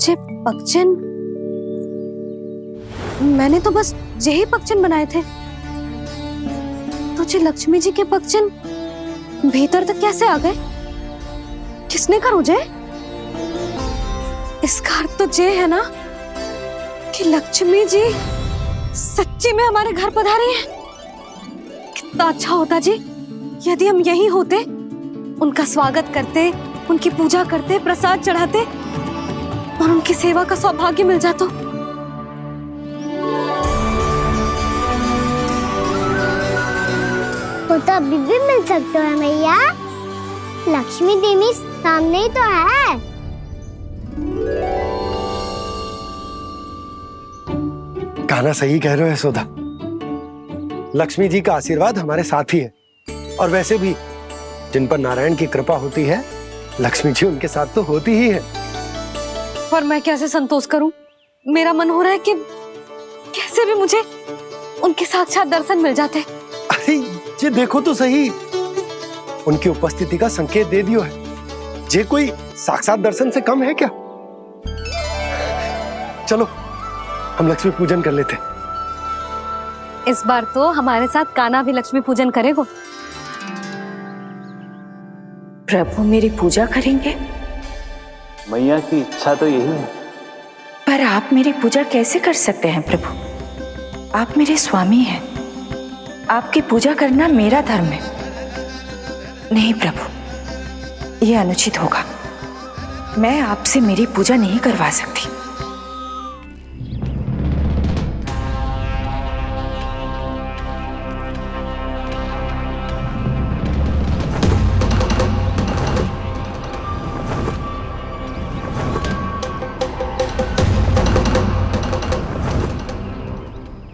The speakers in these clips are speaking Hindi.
ये पगचन, मैंने तो बस यही पगचन बनाए थे। तो ये लक्ष्मी जी के पगचन भीतर तक कैसे आ गए? किसने कहा मुझे? इसका अर्थ तो ये है ना कि लक्ष्मी जी सच्ची में हमारे घर पधारी हैं। कितना अच्छा होता जी यदि हम यहीं होते, उनका स्वागत करते, उनकी पूजा करते, प्रसाद चढ़ाते और उनकी सेवा का सौभाग्य मिल जाता। तो अभी भी मिल सकते हो मैया, लक्ष्मी देवी सामने ही तो है। कहना सही कह रहे हो यशोदा, लक्ष्मी जी का आशीर्वाद हमारे साथ ही है। और वैसे भी जिन पर नारायण की कृपा होती है, लक्ष्मी जी उनके साथ तो होती ही है। पर मैं कैसे संतोष करूं? मेरा मन हो रहा है कि कैसे भी मुझे उनके साक्षात दर्शन मिल जाते। अरे ये देखो तो सही, उनकी उपस्थिति का संकेत दे दियो है। ये कोई साक्षात दर्शन से कम है क्या? चलो हम लक्ष्मी पूजन कर लेते। इस बार तो हमारे साथ कान्हा भी लक्ष्मी पूजन करेगा। प्रभु मेरी पूजा करेंगे? मैया की इच्छा तो यही है। पर आप मेरी पूजा कैसे कर सकते हैं प्रभु? आप मेरे स्वामी हैं, आपकी पूजा करना मेरा धर्म है। नहीं प्रभु, यह अनुचित होगा। मैं आपसे मेरी पूजा नहीं करवा सकती।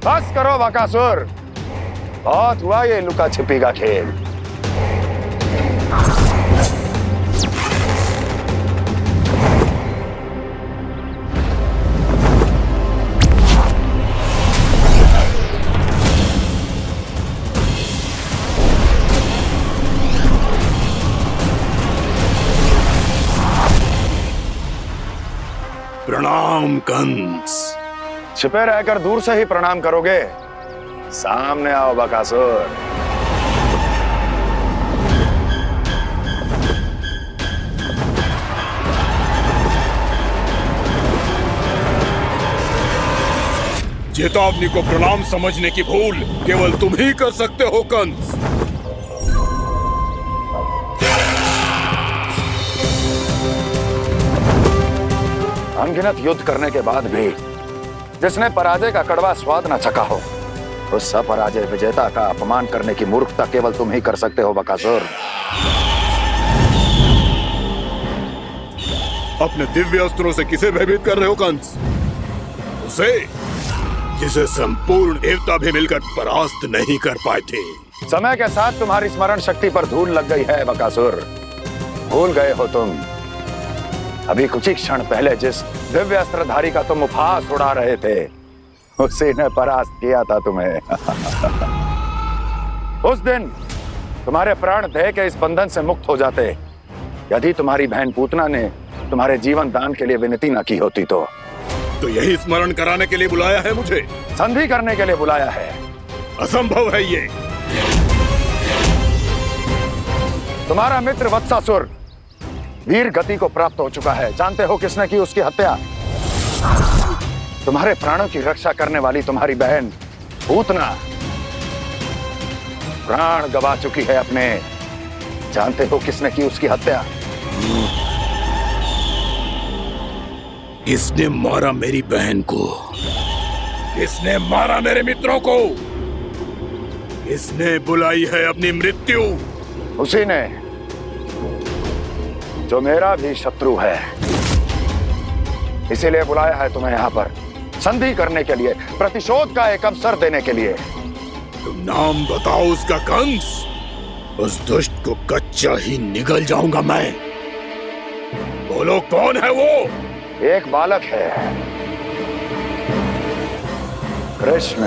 बस करो बकासुर, बहुत हुआ ये लुका छिपी का खेल। प्रणाम कंस। छिपे रहकर दूर से ही प्रणाम करोगे? सामने आओ बकासुर। चेतावनी को प्रणाम समझने की भूल केवल तुम ही कर सकते हो कंस। अनगिनत युद्ध करने के बाद भी जिसने पराजय का कड़वा स्वाद न चखा हो, उस अपराजय विजेता का अपमान करने की मूर्खता केवल तुम ही कर सकते हो बकासुर। अपने दिव्य अस्त्रों से किसे भयभीत कर रहे हो कंस? उसे जिसे संपूर्ण देवता भी मिलकर परास्त नहीं कर पाए थे। समय के साथ तुम्हारी स्मरण शक्ति पर धूल लग गई है बकासुर। भूल गए हो तुम अभी कुछ ही क्षण पहले जिस दिव्य अस्त्रधारी का तुम उपहास उड़ा रहे थे, उसी ने परास्त किया था तुम्हें। उस दिन तुम्हारे प्राण देह के इस बंधन से मुक्त हो जाते यदि तुम्हारी बहन पूतना ने तुम्हारे जीवन दान के लिए विनती न की होती। तो यही स्मरण कराने के लिए बुलाया है मुझे? संधि करने के लिए बुलाया है। असंभव है ये। तुम्हारा मित्र वत्सासुर वीर गति को प्राप्त हो चुका है। जानते हो किसने की उसकी हत्या? तुम्हारे प्राणों की रक्षा करने वाली तुम्हारी बहन पूतना प्राण गवा चुकी है अपने। जानते हो किसने की उसकी हत्या? किसने मारा मेरी बहन को? किसने मारा मेरे मित्रों को? किसने बुलाई है अपनी मृत्यु? उसी ने जो मेरा भी शत्रु है। इसीलिए बुलाया है तुम्हें यहाँ पर संधि करने के लिए, प्रतिशोध का एक अवसर देने के लिए। तुम नाम बताओ उसका कंस। उस दुष्ट को कच्चा ही निगल जाऊंगा मैं। बोलो कौन है वो? एक बालक है, कृष्ण।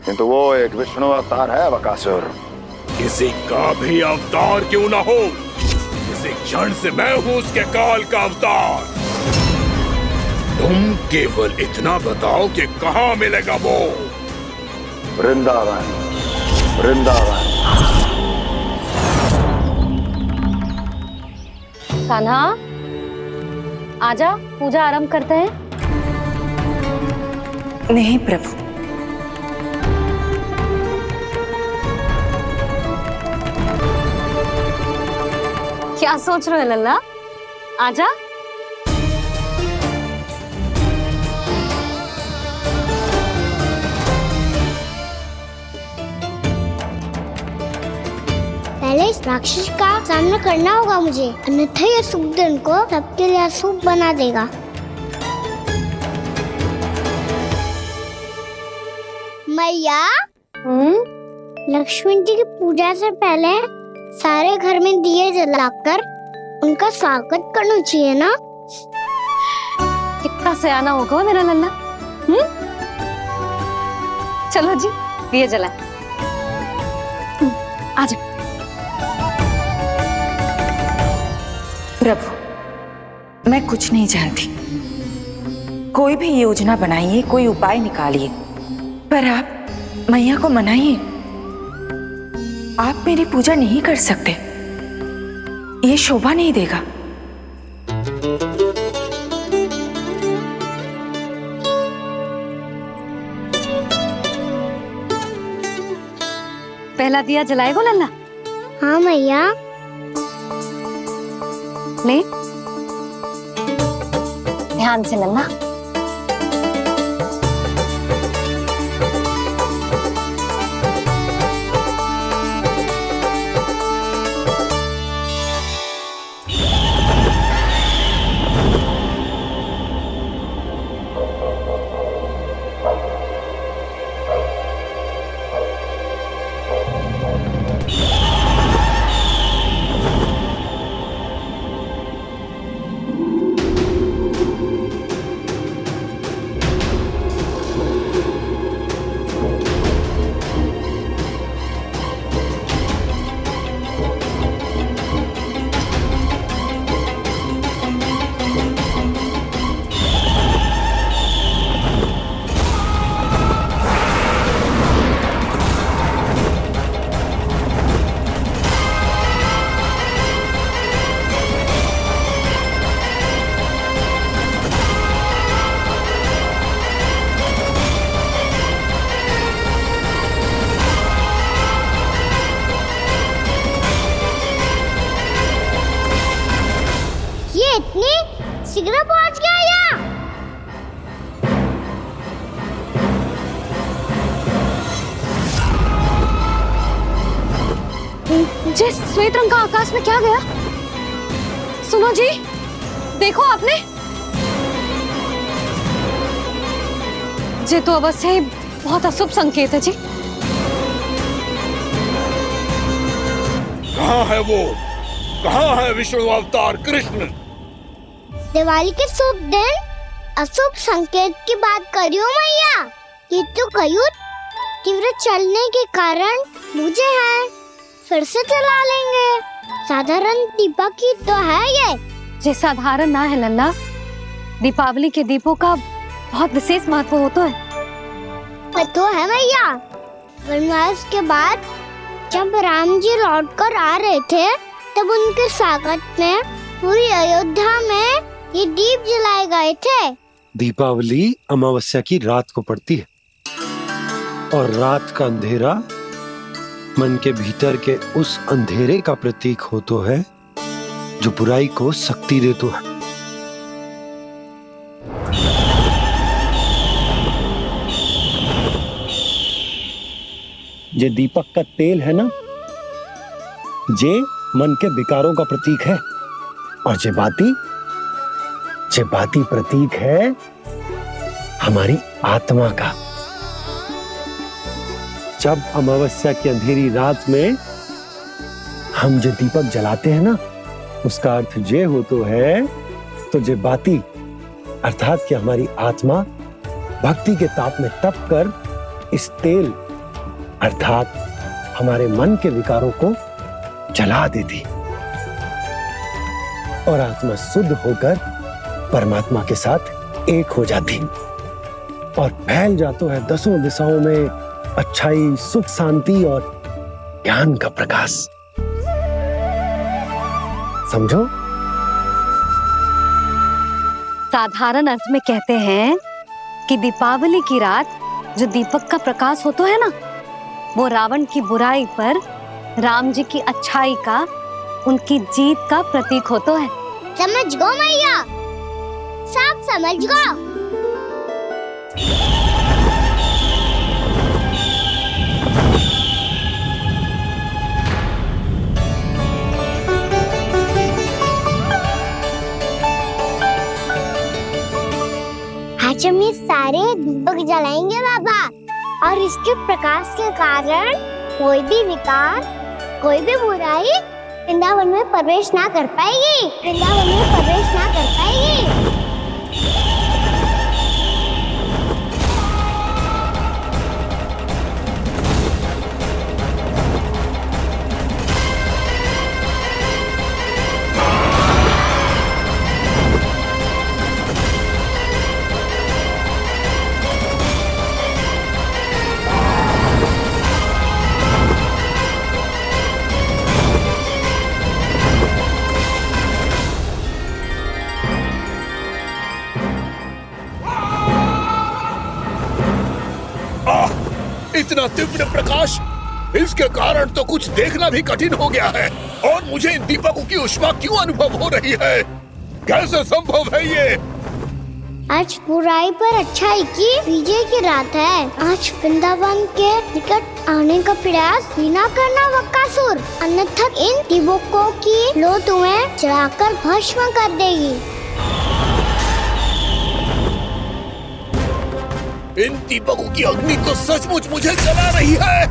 किंतु वो एक विष्णु अवतार है बकासुर। किसी का भी अवतार क्यों ना हो, किसी एक क्षण से मैं हूँ उसके काल का अवतार। तुम केवल इतना बताओ कि कहाँ मिलेगा वो। वृंदावन, वृंदावन। कान्हा, आजा, पूजा आरंभ करते हैं। नहीं प्रभु, क्या सोच रहे हो लल्ला? आजा। पहले इस राक्षस का सामना करना होगा मुझे, अन्यथा ये शुभ दिन को सबके लिए अशुभ बना देगा। मैया, लक्ष्मी जी की पूजा से पहले सारे घर में दिए जलाकर उनका स्वागत करना चाहिए ना। कितना सयाना होगा मेरा लल्ला। चलो जी, दिए जलाए। आजा। प्रभु मैं कुछ नहीं जानती। कोई भी योजना बनाइए, कोई उपाय निकालिए, पर आप मैया को मनाइए। आप मेरी पूजा नहीं कर सकते, ये शोभा नहीं देगा। पहला दिया जलाएगो लल्ला? हाँ मैया। ले, ध्यान से लल्ला। इतनी शीघ्र पहुंच गया यहाँ? जी, श्वेत रंग का आकाश में क्या गया? सुनो जी, देखो आपने। ये तो अवश्य ही बहुत अशुभ संकेत है जी। कहाँ है वो? कहाँ है विष्णु अवतार कृष्ण? दिवाली के शुभ दिन अशुभ संकेत की बात करियो मैया। ये तो कयूत तीव्र चलने के कारण मुझे है, फिर से चला लेंगे। साधारण दीपक ही तो है ये साधारण ना है लल्ला। दीपावली के दीपों का बहुत विशेष महत्व होता है। तो है मैया। वनवास के बाद जब राम जी लौटकर आ रहे थे, तब उनके स्वागत में पूरी अयोध्या में ये दीप जलाए गए थे। दीपावली अमावस्या की रात को पड़ती है और रात का अंधेरा मन के भीतर के उस अंधेरे का प्रतीक होता है जो बुराई को शक्ति देता है। ये दीपक का तेल है ना, जे मन के विकारों का प्रतीक है, और जे बाती प्रतीक है हमारी आत्मा का। जब अमावस्या की अंधेरी रात में हम जो दीपक जलाते हैं ना, उसका अर्थ ये हो तो है, तो जे बाती अर्थात कि हमारी आत्मा भक्ति के ताप में तप कर इस तेल अर्थात हमारे मन के विकारों को जला देती। और आत्मा शुद्ध होकर परमात्मा के साथ एक हो जाती और फैल जाता है दसों दिशाओं में अच्छाई, सुख, शांति और ज्ञान का प्रकाश। समझो? साधारण अर्थ में कहते हैं कि दीपावली की रात जो दीपक का प्रकाश होता है ना, वो रावण की बुराई पर राम जी की अच्छाई का, उनकी जीत का प्रतीक होता है। समझ गो मैया, सब समझ गो। आज हम ये सारे दीपक जलाएंगे बाबा, और इसके प्रकाश के कारण कोई भी विकार, कोई भी बुराई वृंदावन में प्रवेश ना कर पाएगी, वृंदावन में प्रवेश ना कर पाएगी। इतना तीव्र प्रकाश, इसके कारण तो कुछ देखना भी कठिन हो गया है। और मुझे इन दीपकों की उष्मा क्यों अनुभव हो रही है? कैसे संभव है ये? आज बुराई पर अच्छाई की विजय की रात है। आज वृंदावन के निकट आने का प्रयास भी ना करना बकासुर, अन्यथा इन दीपकों की लो तुम्हें जलाकर भस्म कर देगी। इन दीपकों की अग्नि तो सचमुच मुझे जला रही है।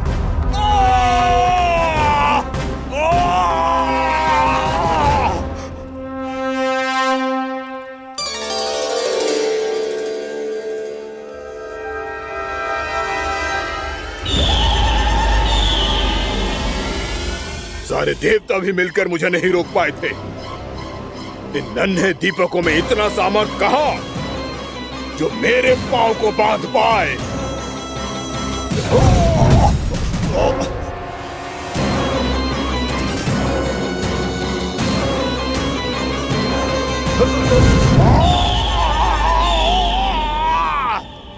सारे देवता भी मिलकर मुझे नहीं रोक पाए थे। इन नन्हे दीपकों में इतना सामर्थ कहां जो मेरे पांव को बांध पाए।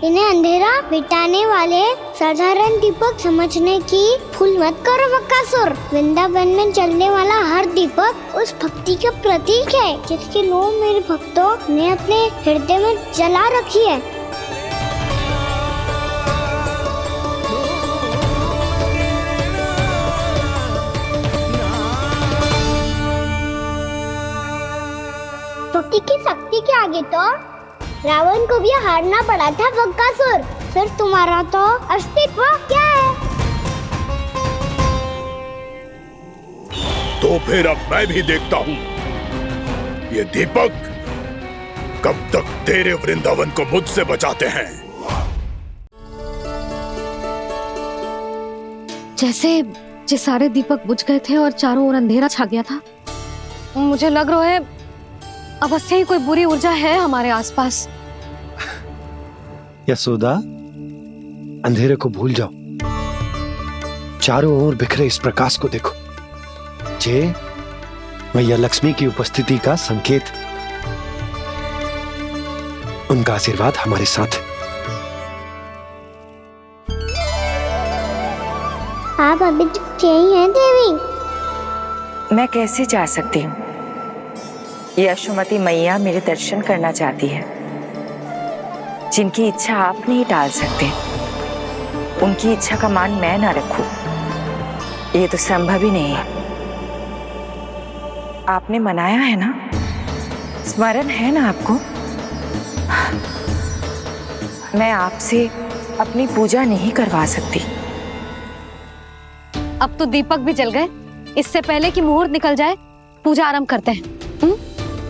इन्हें अंधेरा मिटाने वाले साधारण दीपक समझने की भूल मत करो बकासुर। वृंदावन में जलने वाला हर दीपक उस भक्ति का प्रतीक है जिसकी लो मेरे भक्तों ने अपने हृदय में जला रखी है। भक्ति की शक्ति के आगे तो रावण को भी हारना पड़ा था बकासुर। फिर तुम्हारा तो अस्तित्व क्या है? तो फिर अब मैं भी देखता हूँ ये दीपक कब तक तेरे वृंदावन को मुझसे बचाते हैं। जैसे ये सारे दीपक बुझ गए थे और चारों ओर अंधेरा छा गया था, मुझे लग रहा है अवश्य ही कोई बुरी ऊर्जा है हमारे आसपास। यशोदा, अंधेरे को भूल जाओ, चारों ओर बिखरे इस प्रकाश को देखो। जे मैया लक्ष्मी की उपस्थिति का संकेत, उनका आशीर्वाद हमारे साथ। आप अभी तक यही हैं देवी? मैं कैसे जा सकती हूँ? यशोमती मैया मेरे दर्शन करना चाहती है। जिनकी इच्छा आप नहीं टाल सकते, उनकी इच्छा का मान मैं ना रखूं, ये तो संभव ही नहीं है। आपने मनाया है ना, स्मरण है ना आपको? मैं आपसे अपनी पूजा नहीं करवा सकती। अब तो दीपक भी जल गए, इससे पहले कि मुहूर्त निकल जाए पूजा आरंभ करते हैं।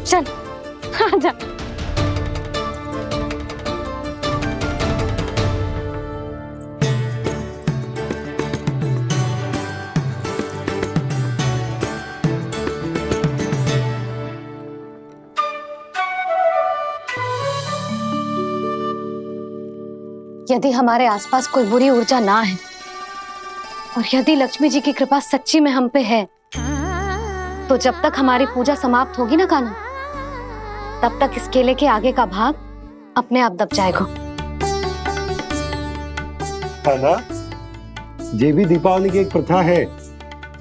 चल आजा। यदि हमारे आसपास कोई बुरी ऊर्जा ना है और यदि लक्ष्मी जी की कृपा सच्ची में हम पे है, तो जब तक हमारी पूजा समाप्त होगी ना कान्हा, तब तक इस केले के आगे का भाग अपने आप दब जाएगा। कान्हा, ये भी दीपावली की एक प्रथा है।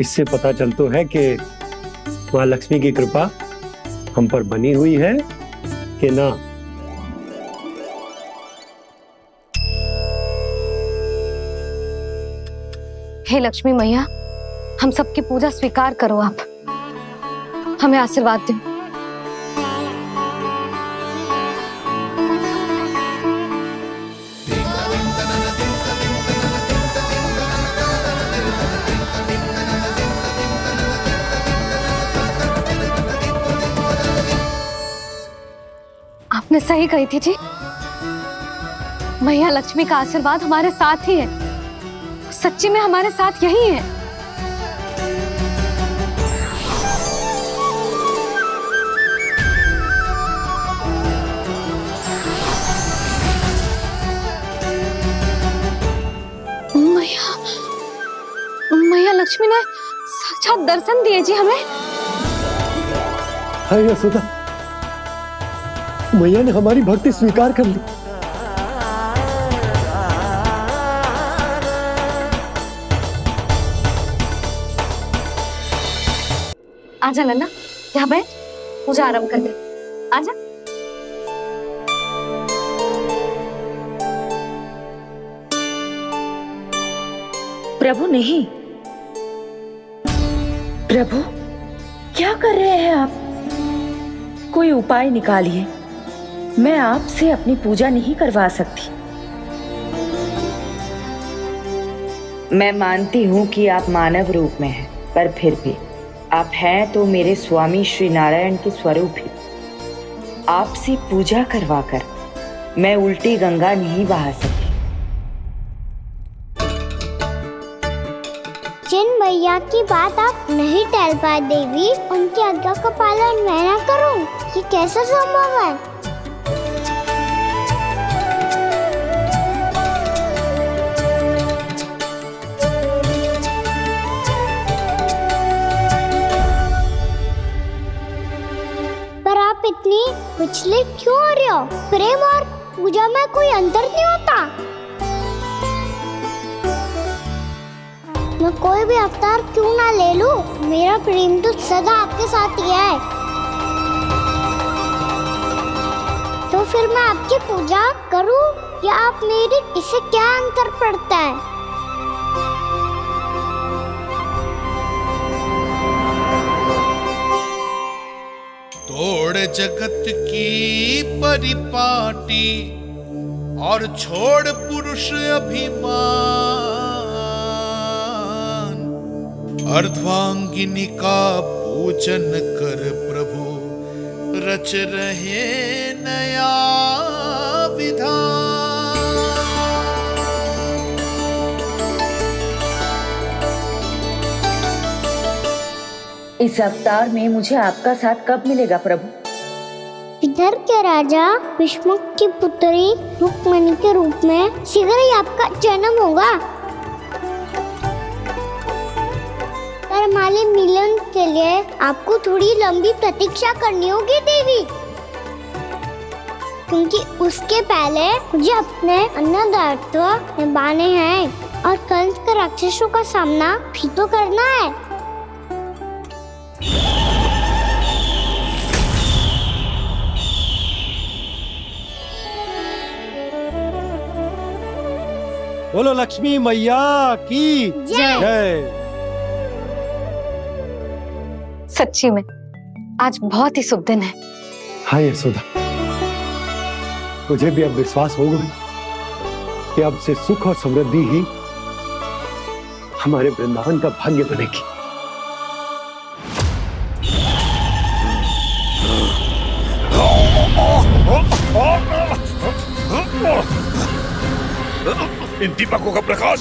इससे पता चलता है कि माँ लक्ष्मी की कृपा हम पर बनी हुई है कि ना। हे लक्ष्मी मैया, हम सबकी पूजा स्वीकार करो, आप हमें आशीर्वाद दो। आपने सही कही थी जी, मैया लक्ष्मी का आशीर्वाद हमारे साथ ही है, सच्ची में हमारे साथ यही है। मैया, मैया लक्ष्मी ने साक्षात दर्शन दिए जी हमें। हाय यशोदा, मैया ने हमारी भक्ति स्वीकार कर ली। आजा नन्ना, यहाँ बैठ, पूजा आरंभ कर दे। आजा। प्रभु नहीं, प्रभु क्या कर रहे हैं आप? कोई उपाय निकालिए, मैं आपसे अपनी पूजा नहीं करवा सकती। मैं मानती हूँ कि आप मानव रूप में हैं, पर फिर भी आप हैं तो मेरे स्वामी श्री नारायण के स्वरूप ही। आपसे पूजा करवाकर मैं उल्टी गंगा नहीं बहा सकती। जिन भैया की बात आप नहीं टाल पाए देवी, उनकी आज्ञा का पालन मैं ना करूं, ये कैसा संभव है? पर आप इतनी विचलित क्यों हो रहे हो? प्रेम और पूजा में कोई अंतर नहीं होता। मैं कोई भी अवतार क्यों ना ले लूं, मेरा प्रेम तो सदा आपके साथ ही है। तो फिर मैं आपकी पूजा करूं या आप मेरी, इससे क्या अंतर पड़ता है? तोड़ जगत की परिपाटी और छोड़ पुरुष अभिमान, अर्धांगिनी का पूजन कर प्रभु रच रहे नया विधान। इस अवतार में मुझे आपका साथ कब मिलेगा प्रभु? इधर के राजा भीष्म की पुत्री रुक्मणी के रूप में शीघ्र ही आपका जन्म होगा। पर हमारे मिलन के लिए आपको थोड़ी लंबी प्रतीक्षा करनी होगी देवी, क्योंकि उसके पहले मुझे अपने अन्य दायित्व निभाने हैं और कंस के राक्षसों का सामना भी तो करना है। बोलो लक्ष्मी मैया की जय। सच्ची में आज बहुत ही शुभ दिन है। हाँ यशोदा, मुझे भी अब विश्वास हो गया कि अब से सुख और समृद्धि ही हमारे वृंदावन का भाग्य बनेगी। इन दीपकों का प्रकाश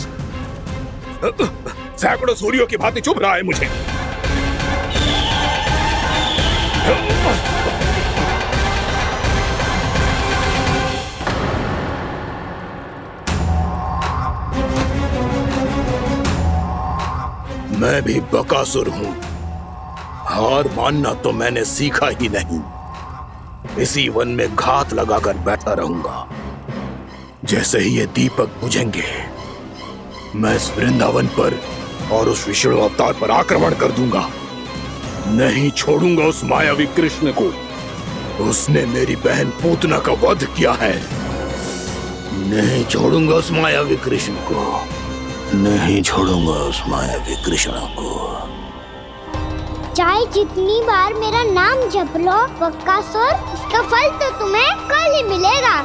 सैकड़ों सूर्यों की भांति चुभ रहा है मुझे। भी बकासुर हूँ। हार मानना तो मैंने सीखा ही नहीं। इसी वन में घात लगाकर बैठा रहूंगा। जैसे ही ये दीपक बुझेंगे, मैं इस वृंदावन पर और उस विष्णु अवतार पर आक्रमण कर दूंगा। नहीं छोड़ूंगा उस मायावी कृष्ण को। उसने मेरी बहन पूतना का वध किया है। नहीं छोड़ूंगा उस मायावी कृष्ण को। नहीं छोड़ूंगा उस मायावी कृष्ण को। चाहे जितनी बार मेरा नाम जप लो बकासुर, इसका फल तो तुम्हें कल ही मिलेगा।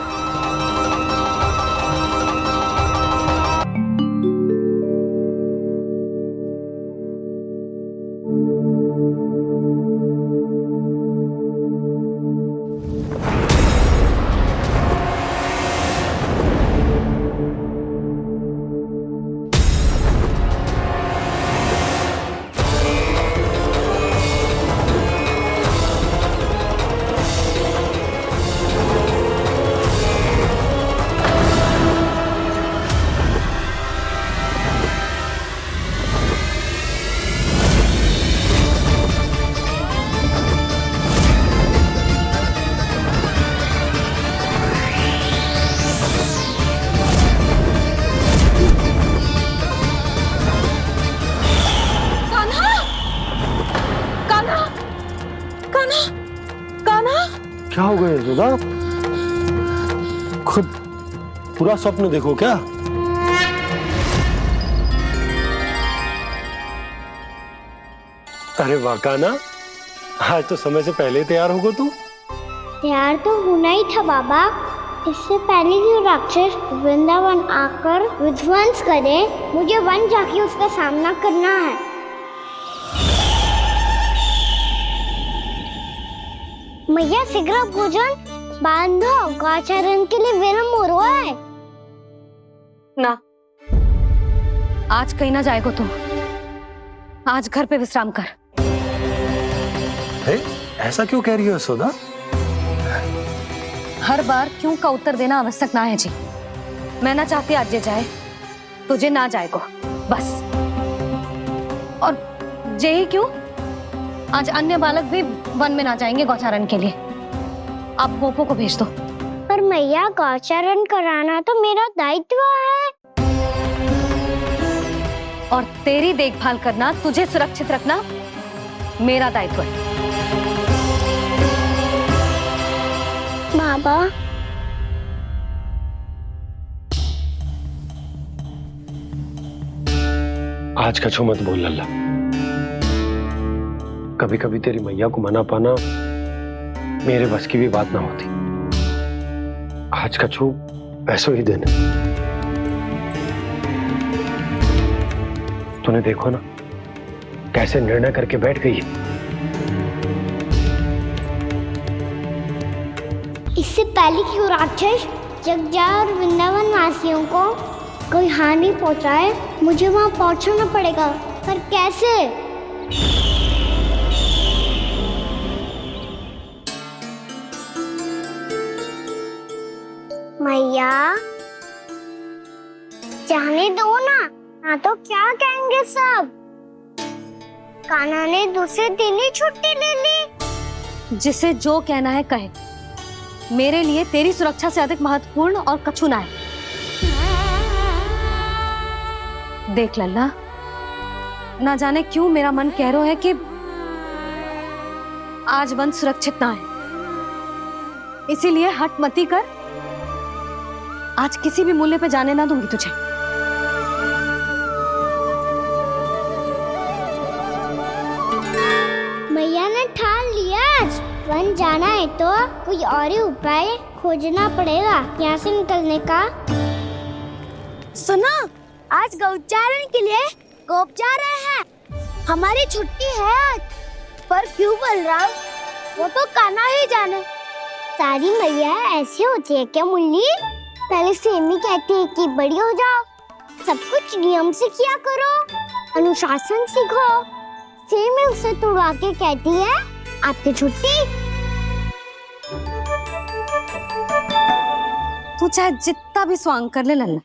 क्या हो गया यशोदा? खुद पूरा स्वप्न देखो क्या? अरे वाह कान्हा, आज तो समय से पहले तैयार होगा तू। तैयार तो होना ही था बाबा। इससे पहले कि राक्षस वृंदावन आकर विध्वंस करे, मुझे वन जाके उसका सामना करना है। मैया शीघ्र भोजन बांधो, गौचरण के लिए विलंब हो रहा है। ना, आज कहीं ना जाएगा तुम। आज घर पे विश्राम कर। ऐसा क्यों कह रही हो यशोदा? हर बार क्यों का उत्तर देना आवश्यक ना है जी। मैं ना चाहती आज ये जाए, तुझे ना जाएगा बस। और यही क्यों, आज अन्य बालक भी वन में ना जाएंगे गौचारण के लिए। आप पोपो को भेज दो। पर मैया गौचरण कराना तो मेरा दायित्व है। और तेरी देखभाल करना, तुझे सुरक्षित रखना मेरा दायित्व है। बाबा, आज कछु मत बोल लल्ला। कभी कभी तेरी मैया को मना पाना मेरे बस की भी बात ना होती। आज कछु वैसो ही दिन है। तूने देखो ना कैसे निर्णय करके बैठ गई है। इससे पहले कि वो राक्षस जगजा और वृंदावन वासियों को कोई हानि पहुंचाए, मुझे वहां पहुंचना पड़ेगा। पर कैसे? मैया, जाने दो ना तो क्या कहेंगे सब। कान्हा ने दूसरे दिन ही छुट्टी ले ली। जिसे जो कहना है कहे। मेरे लिए तेरी सुरक्षा से अधिक महत्वपूर्ण और कछु ना है। देख लल्ला, ना जाने क्यों मेरा मन कह रहा है कि आज वन सुरक्षित ना है। इसीलिए हट मती कर। आज किसी भी मूल्य पे जाने ना दूंगी तुझे। मैया ने ठान लिया, आज वन जाना है तो कोई और ही उपाय खोजना पड़ेगा यहाँ से निकलने का। सुनो, आज गौचारण के लिए गोप जा रहे हैं। हमारी छुट्टी है आज। पर क्यों बलराम? वो तो कान्हा ही जाने। सारी मैया ऐसी होती है क्या मुन्नी? पहले सेमी कहती है कि बड़ी हो जाओ, सब कुछ नियम से किया करो, अनुशासन सीखो। सेमी उसे तुड़वा के कहती है आपकी छुट्टी। तू चाहे जितना भी स्वांग कर ले लल्ला,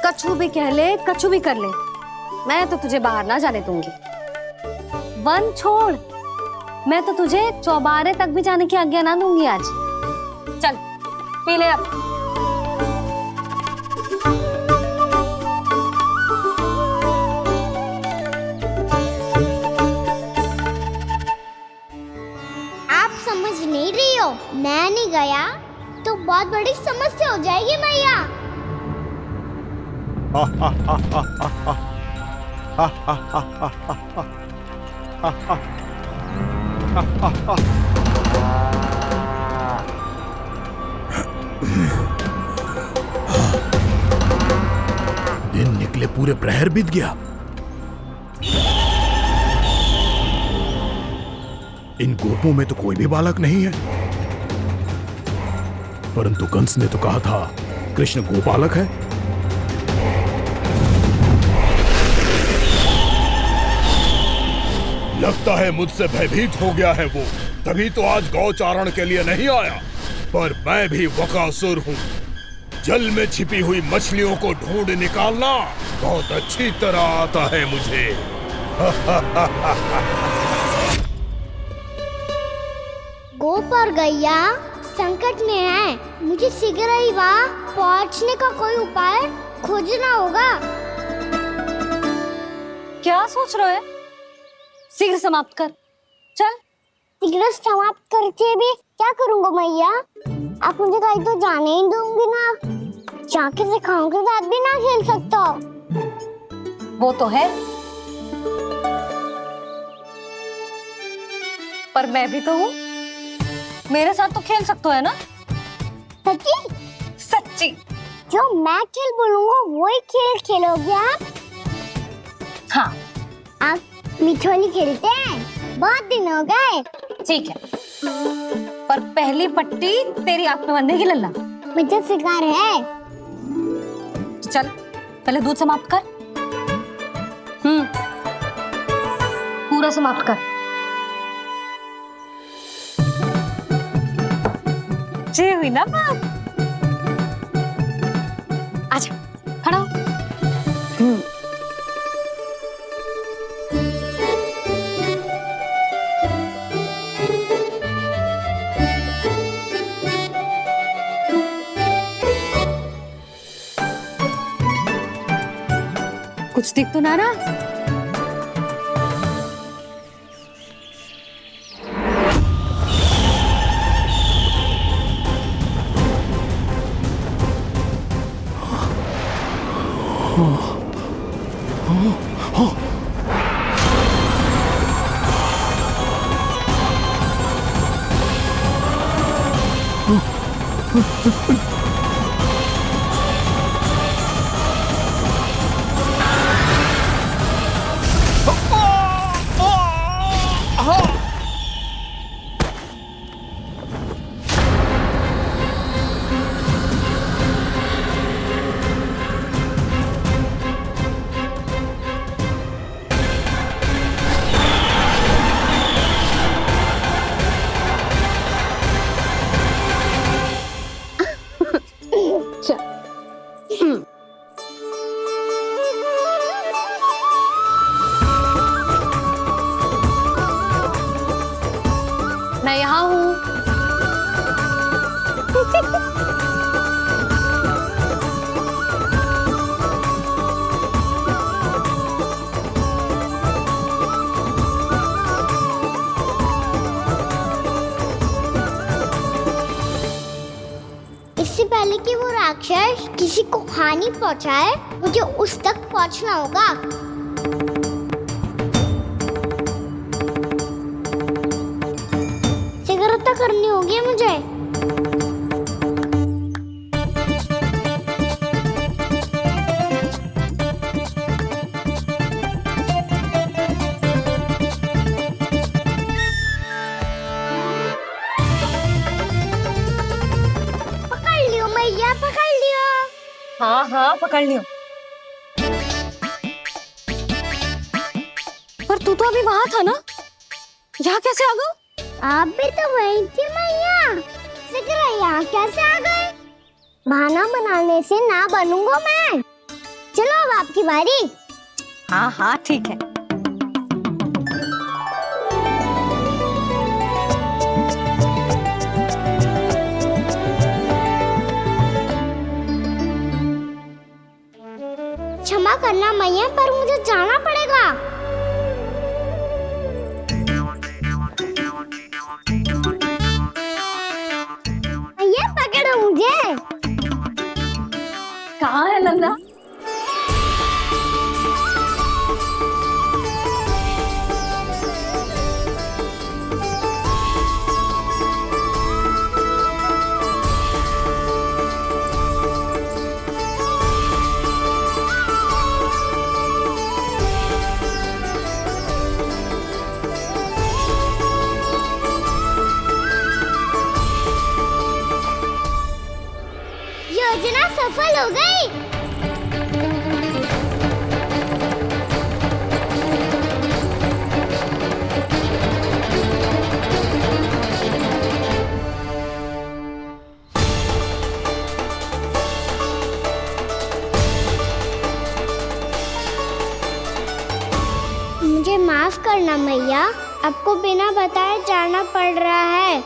कछु भी कह ले, कछु भी कर ले, मैं तो तुझे बाहर ना जाने दूंगी। वन छोड़, मैं तो तुझे चौबारे तक भी जाने की आज्ञा ना दूंगी आज। चल पी ले अब। आप समझ नहीं रही हो, मैं नहीं गया तो बहुत बड़ी समस्या हो जाएगी मैया। दिन निकले पूरे प्रहर बीत गया। इन गोपों में तो कोई भी बालक नहीं है, परंतु कंस ने तो कहा था कृष्ण गोपालक है। लगता है मुझसे भयभीत हो गया है वो, तभी तो आज गौचारण के लिए नहीं आया। पर मैं भी बकासुर हूँ, जल में छिपी हुई मछलियों को ढूंढ निकालना बहुत अच्छी तरह आता है मुझे। गोप और गैया संकट में है, मुझे शीघ्र ही वहाँ पहुँचने का कोई उपाय खोजना होगा। क्या सोच रहे हो? शीघ्र समाप्त कर, चल। शीघ्र समाप्त करके भी क्या करूँगा मैया? आप मुझे कहीं तो जाने ही दूंगी ना, जाके सिखाओं के साथ भी ना खेल सकता। वो तो है, पर मैं भी तो हूँ, मेरे साथ तो खेल सकते हो, है ना? सच्ची? सच्ची। जो मैं खेल बोलूँगा वही खेल खेलोगे आप? हाँ। आप मिठोली खेलते हैं, बहुत दिन हो गए। ठीक है, पर पहली पट्टी तेरी आंख में बंधेगी लल्ला। मुझे शिकार है। चल पहले दूध समाप्त कर। पूरा समाप्त कर। जी हुई ना बात? आजा, खड़ा हो। कुछ दिख तो ना रहा? मैं यहाँ हूँ। इससे पहले कि वो राक्षस किसी को हानि पहुंचाए, मुझे उस तक पहुंचना होगा। शीघ्रता करनी होगी मुझे। पकड़ लियो मैया, पकड़ लियो। हाँ हाँ पकड़ लियो। पर तू तो अभी वहां था ना, यहाँ कैसे आ गया? आप भी तो वही थी मैया, शीघ्र यहाँ कैसे आ गए? बहाना बनाने से ना बनूंगा मैं। चलो अब आपकी बारी। हाँ हाँ ठीक है। क्षमा करना मैया, पर मुझे जाना पड़ेगा। मैया पकड़ो मुझे। कहाँ है नंदा? योजना सफल हो गई। मुझे माफ करना मैया, आपको बिना बताए जाना पड़ रहा है।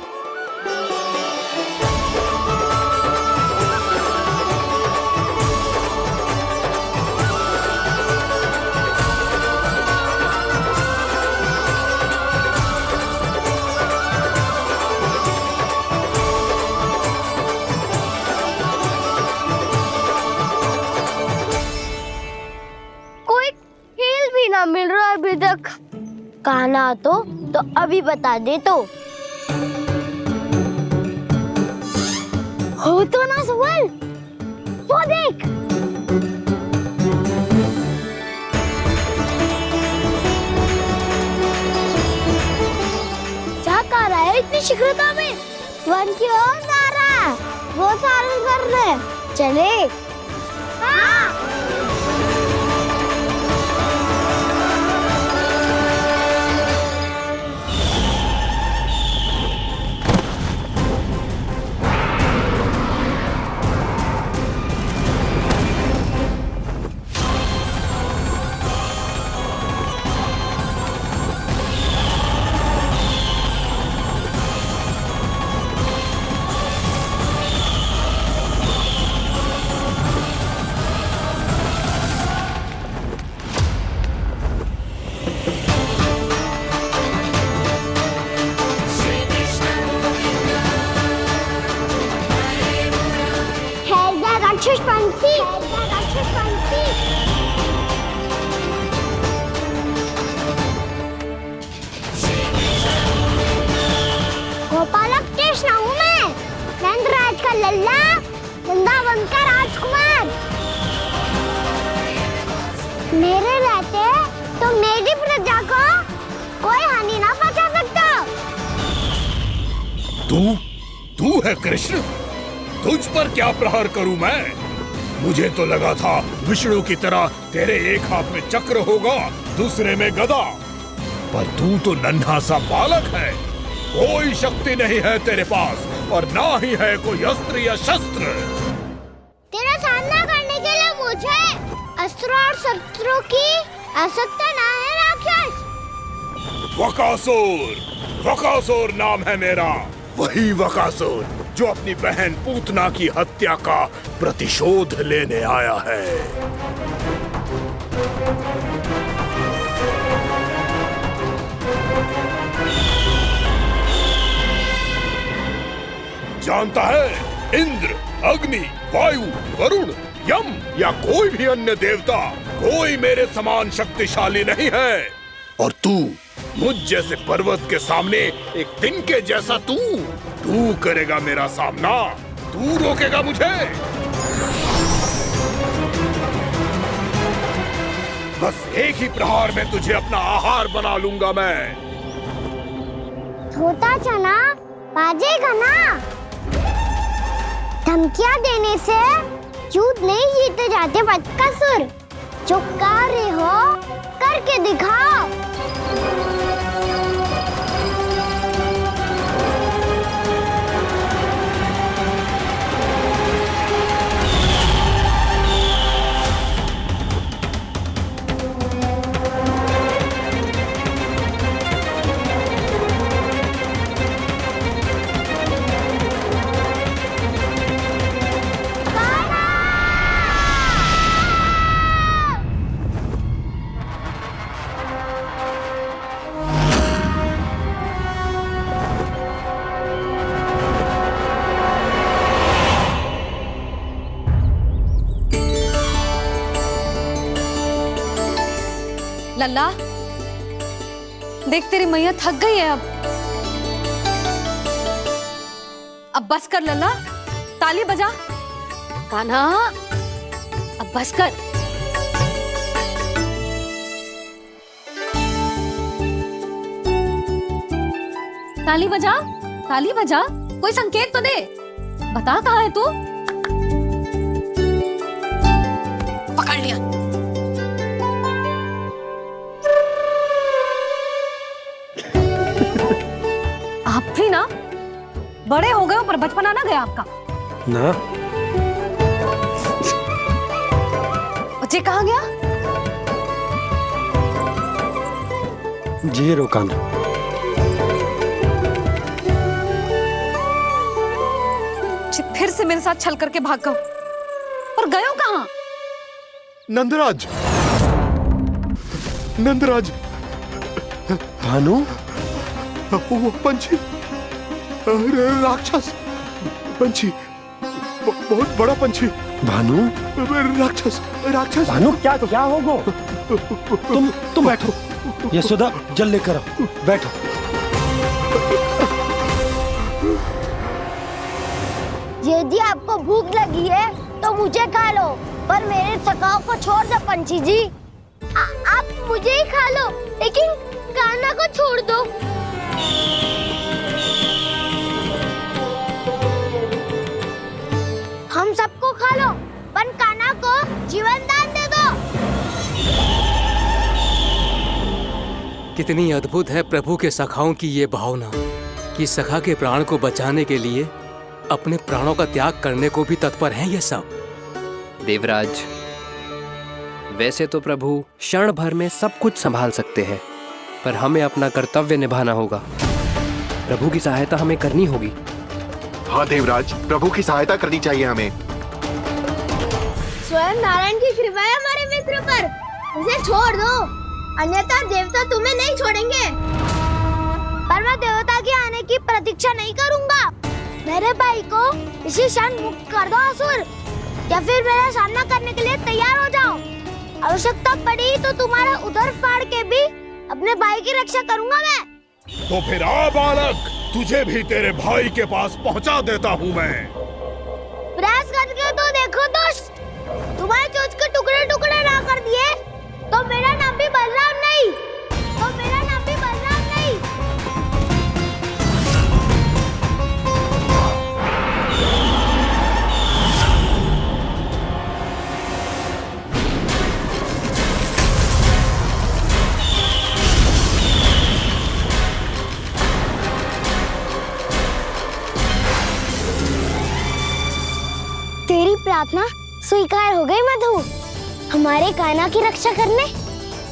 कोई खेल भी ना मिल रहा अभी तक। कहना तो अभी बता दे तो। हो तो ना सवाल, वो देख। क्या कर रहा है इतनी शीघ्रता में? वन की ओर जा रहा है, वो सारे करने चले। हाँ। राक्षस पंछी, राक्षस पंछी। गोपालक कृष्ण हूँ मैं, नंदराज का लल्ला, वृंदावन का राजकुमार। मेरे रहते तो मेरी प्रजा को कोई हानि ना पहुंचा सकता। तू है कृष्ण? तुझ पर क्या प्रहार करूं मैं? मुझे तो लगा था विष्णु की तरह तेरे एक हाथ में चक्र होगा, दूसरे में गदा, पर तू तो नन्हा सा बालक है। कोई शक्ति नहीं है तेरे पास और ना ही है कोई अस्त्र या शस्त्र। तेरा सामना करने के लिए मुझे अस्त्र और शस्त्रों की आवश्यकता ना है राक्षस। वकासुर, वकासुर नाम है मेरा, वही वकासुर जो अपनी बहन पूतना की हत्या का प्रतिशोध लेने आया है। जानता है, इंद्र, अग्नि, वायु, वरुण, यम या कोई भी अन्य देवता, कोई मेरे समान शक्तिशाली नहीं है। और तू, मुझ जैसे पर्वत के सामने एक तिनके जैसा तू करेगा मेरा सामना? तू रोकेगा मुझे? बस एक ही प्रहार में तुझे अपना आहार बना लूंगा मैं। छोटा चना बाजेगा ना। धमकियां देने से युद्ध नहीं जीते जाते बदकसूर। जो कार्य हो करके दिखाओ। लल्ला, देख तेरी मैया थक गई है अब बस कर लल्ला, ताली बजा। कान्हा अब बस कर। ताली बजा, ताली बजा, कोई संकेत तो दे, बता कहाँ है तू? पकड़ लिया। आप भी ना बड़े हो गए हो, पर बचपना ना गया आपका ना। बच्चे कहाँ गया? जी रोकाना। फिर से मेरे साथ छल करके भाग गए, और गए हो कहाँ? नंदराज, नंदराज। भानु, वो पंछी, राक्षस पंछी, बहुत बड़ा पंछी। भानु, राक्षस, राक्षस। भानु क्या हो गो? तुम बैठो, यशोदा जल लेकर आओ, बैठो। यदि आपको भूख लगी है तो मुझे खा लो, पर मेरे सखाओं को छोड़ दो पंछी जी। आप मुझे ही खा लो, लेकिन कान्हा को छोड़ दो। हम सबको खा लो, पर कान्हा को जीवन दान दे दो। कितनी अद्भुत है प्रभु के सखाओं की ये भावना कि सखा के प्राण को बचाने के लिए अपने प्राणों का त्याग करने को भी तत्पर हैं ये सब। देवराज, वैसे तो प्रभु क्षण भर में सब कुछ संभाल सकते हैं, पर हमें अपना कर्तव्य निभाना होगा। प्रभु की सहायता हमें करनी होगी। हाँ देवराज, प्रभु की सहायता करनी चाहिए हमें। स्वयं नारायण की कृपा है हमारे मित्र पर, उसे छोड़ दो, अन्यथा देवता तुम्हें नहीं छोड़ेंगे। पर मैं देवता के आने की प्रतीक्षा नहीं करूंगा। मेरे भाई को इसी क्षण मुक्त कर दो असुर, या फिर मेरा सामना करने के लिए तैयार हो जाओ। आवश्यकता पड़ी तो तुम्हारा उधर फाड़ के भी अपने भाई की रक्षा करूंगा मैं। तो फिर आ बालक, तुझे भी तेरे भाई के पास पहुंचा देता हूँ मैं। प्रयास करके तो देखो दोस्त, तुम्हारे चोंच के टुकड़े टुकड़े ना कर दिए तो मेरा नाम भी बलराम नहीं, तो मेरा नाम भी बलराम नहीं। तेरी प्रार्थना स्वीकार हो गई मधु। हमारे कान्हा की रक्षा करने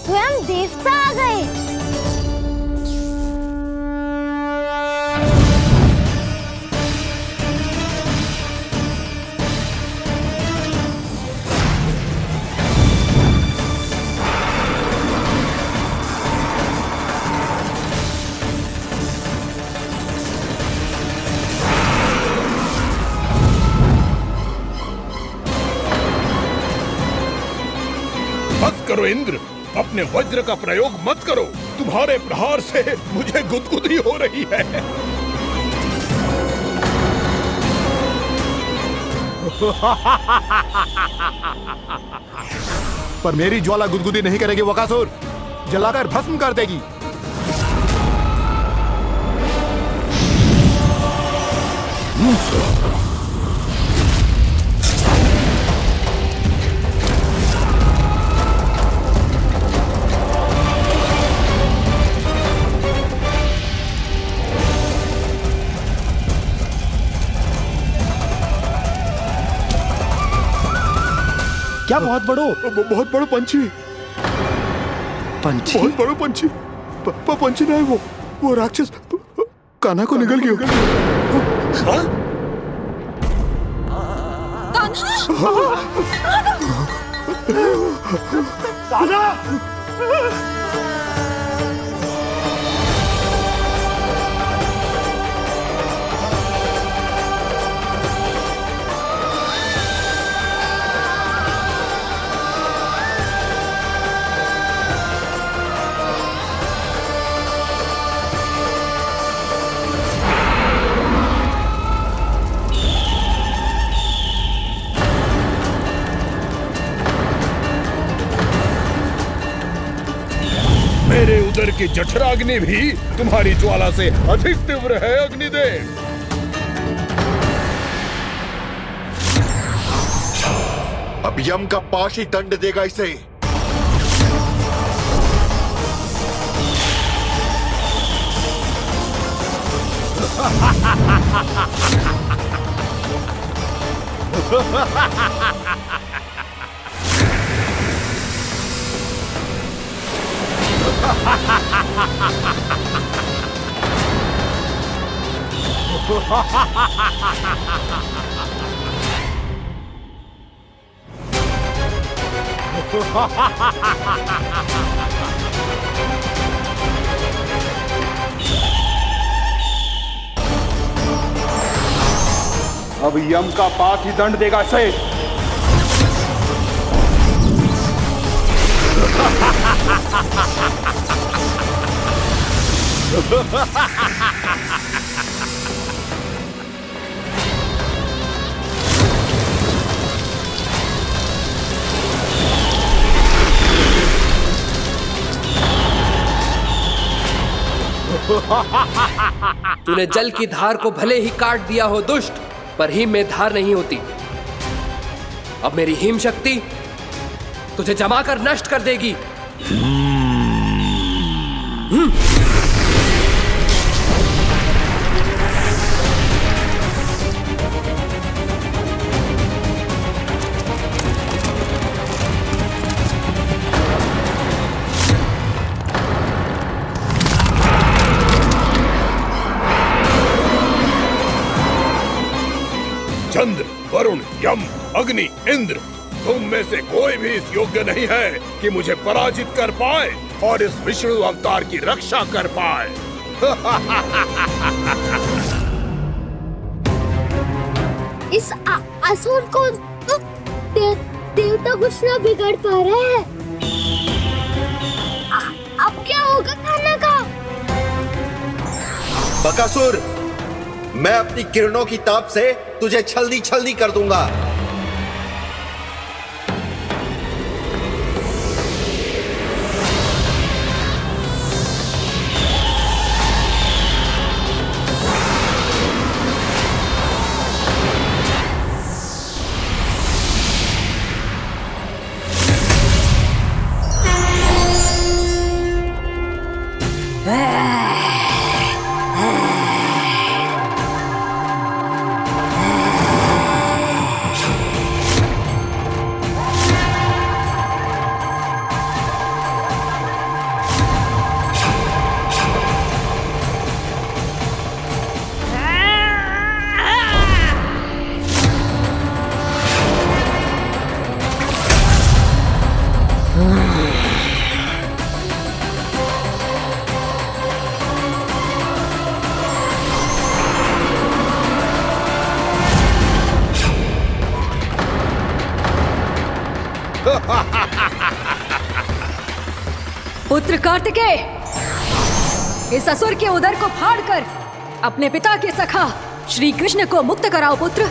स्वयं देवता आ गए। बस करो इंद्र, अपने वज्र का प्रयोग मत करो। तुम्हारे प्रहार से मुझे गुदगुदी हो रही है। पर मेरी ज्वाला गुदगुदी नहीं करेगी बकासुर, जलाकर भस्म कर देगी। क्या बहुत बड़ो? बहुत बड़ो पंछी, पंछी? बहुत बड़ो पंछी। पंछी नहीं, वो राक्षस कान्हा को निगल गया। हाँ? कान्हा! सागर की जठराग्नि भी तुम्हारी ज्वाला से अधिक तीव्र है अग्निदेव। अब यम का पाश ही दंड देगा इसे। अब यम का पास ही दंड देगा इसे। तूने जल की धार को भले ही काट दिया हो दुष्ट, पर हिम में धार नहीं होती। अब मेरी हिम शक्ति तुझे जमाकर नष्ट कर देगी। चंद्र, वरुण, यम, अग्नि, इंद्र, तुम में से कोई भी इस योग्य नहीं है कि मुझे पराजित कर पाए और इस विष्णु अवतार की रक्षा कर पाए। इस असुर को देवता कुछ ना बिगाड़ पा रहे हैं। अब क्या होगा खाना का? बकासुर, मैं अपनी किरणों की ताप से तुझे छल्दी छल्दी कर दूंगा। पुत्र कार्तिकेय, इस असुर के उदर को फाड़कर अपने पिता के सखा श्री कृष्ण को मुक्त कराओ पुत्र।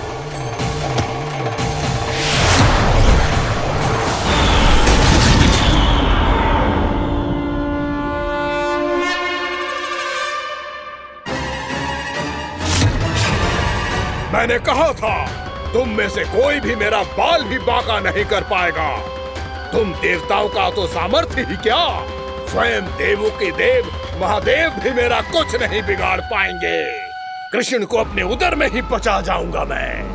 मैंने कहा था, तुम में से कोई भी मेरा बाल भी बांका नहीं कर पाएगा। तुम देवताओं का तो सामर्थ्य ही क्या, स्वयं देवों के देव महादेव भी मेरा कुछ नहीं बिगाड़ पाएंगे। कृष्ण को अपने उदर में ही पचा जाऊंगा मैं।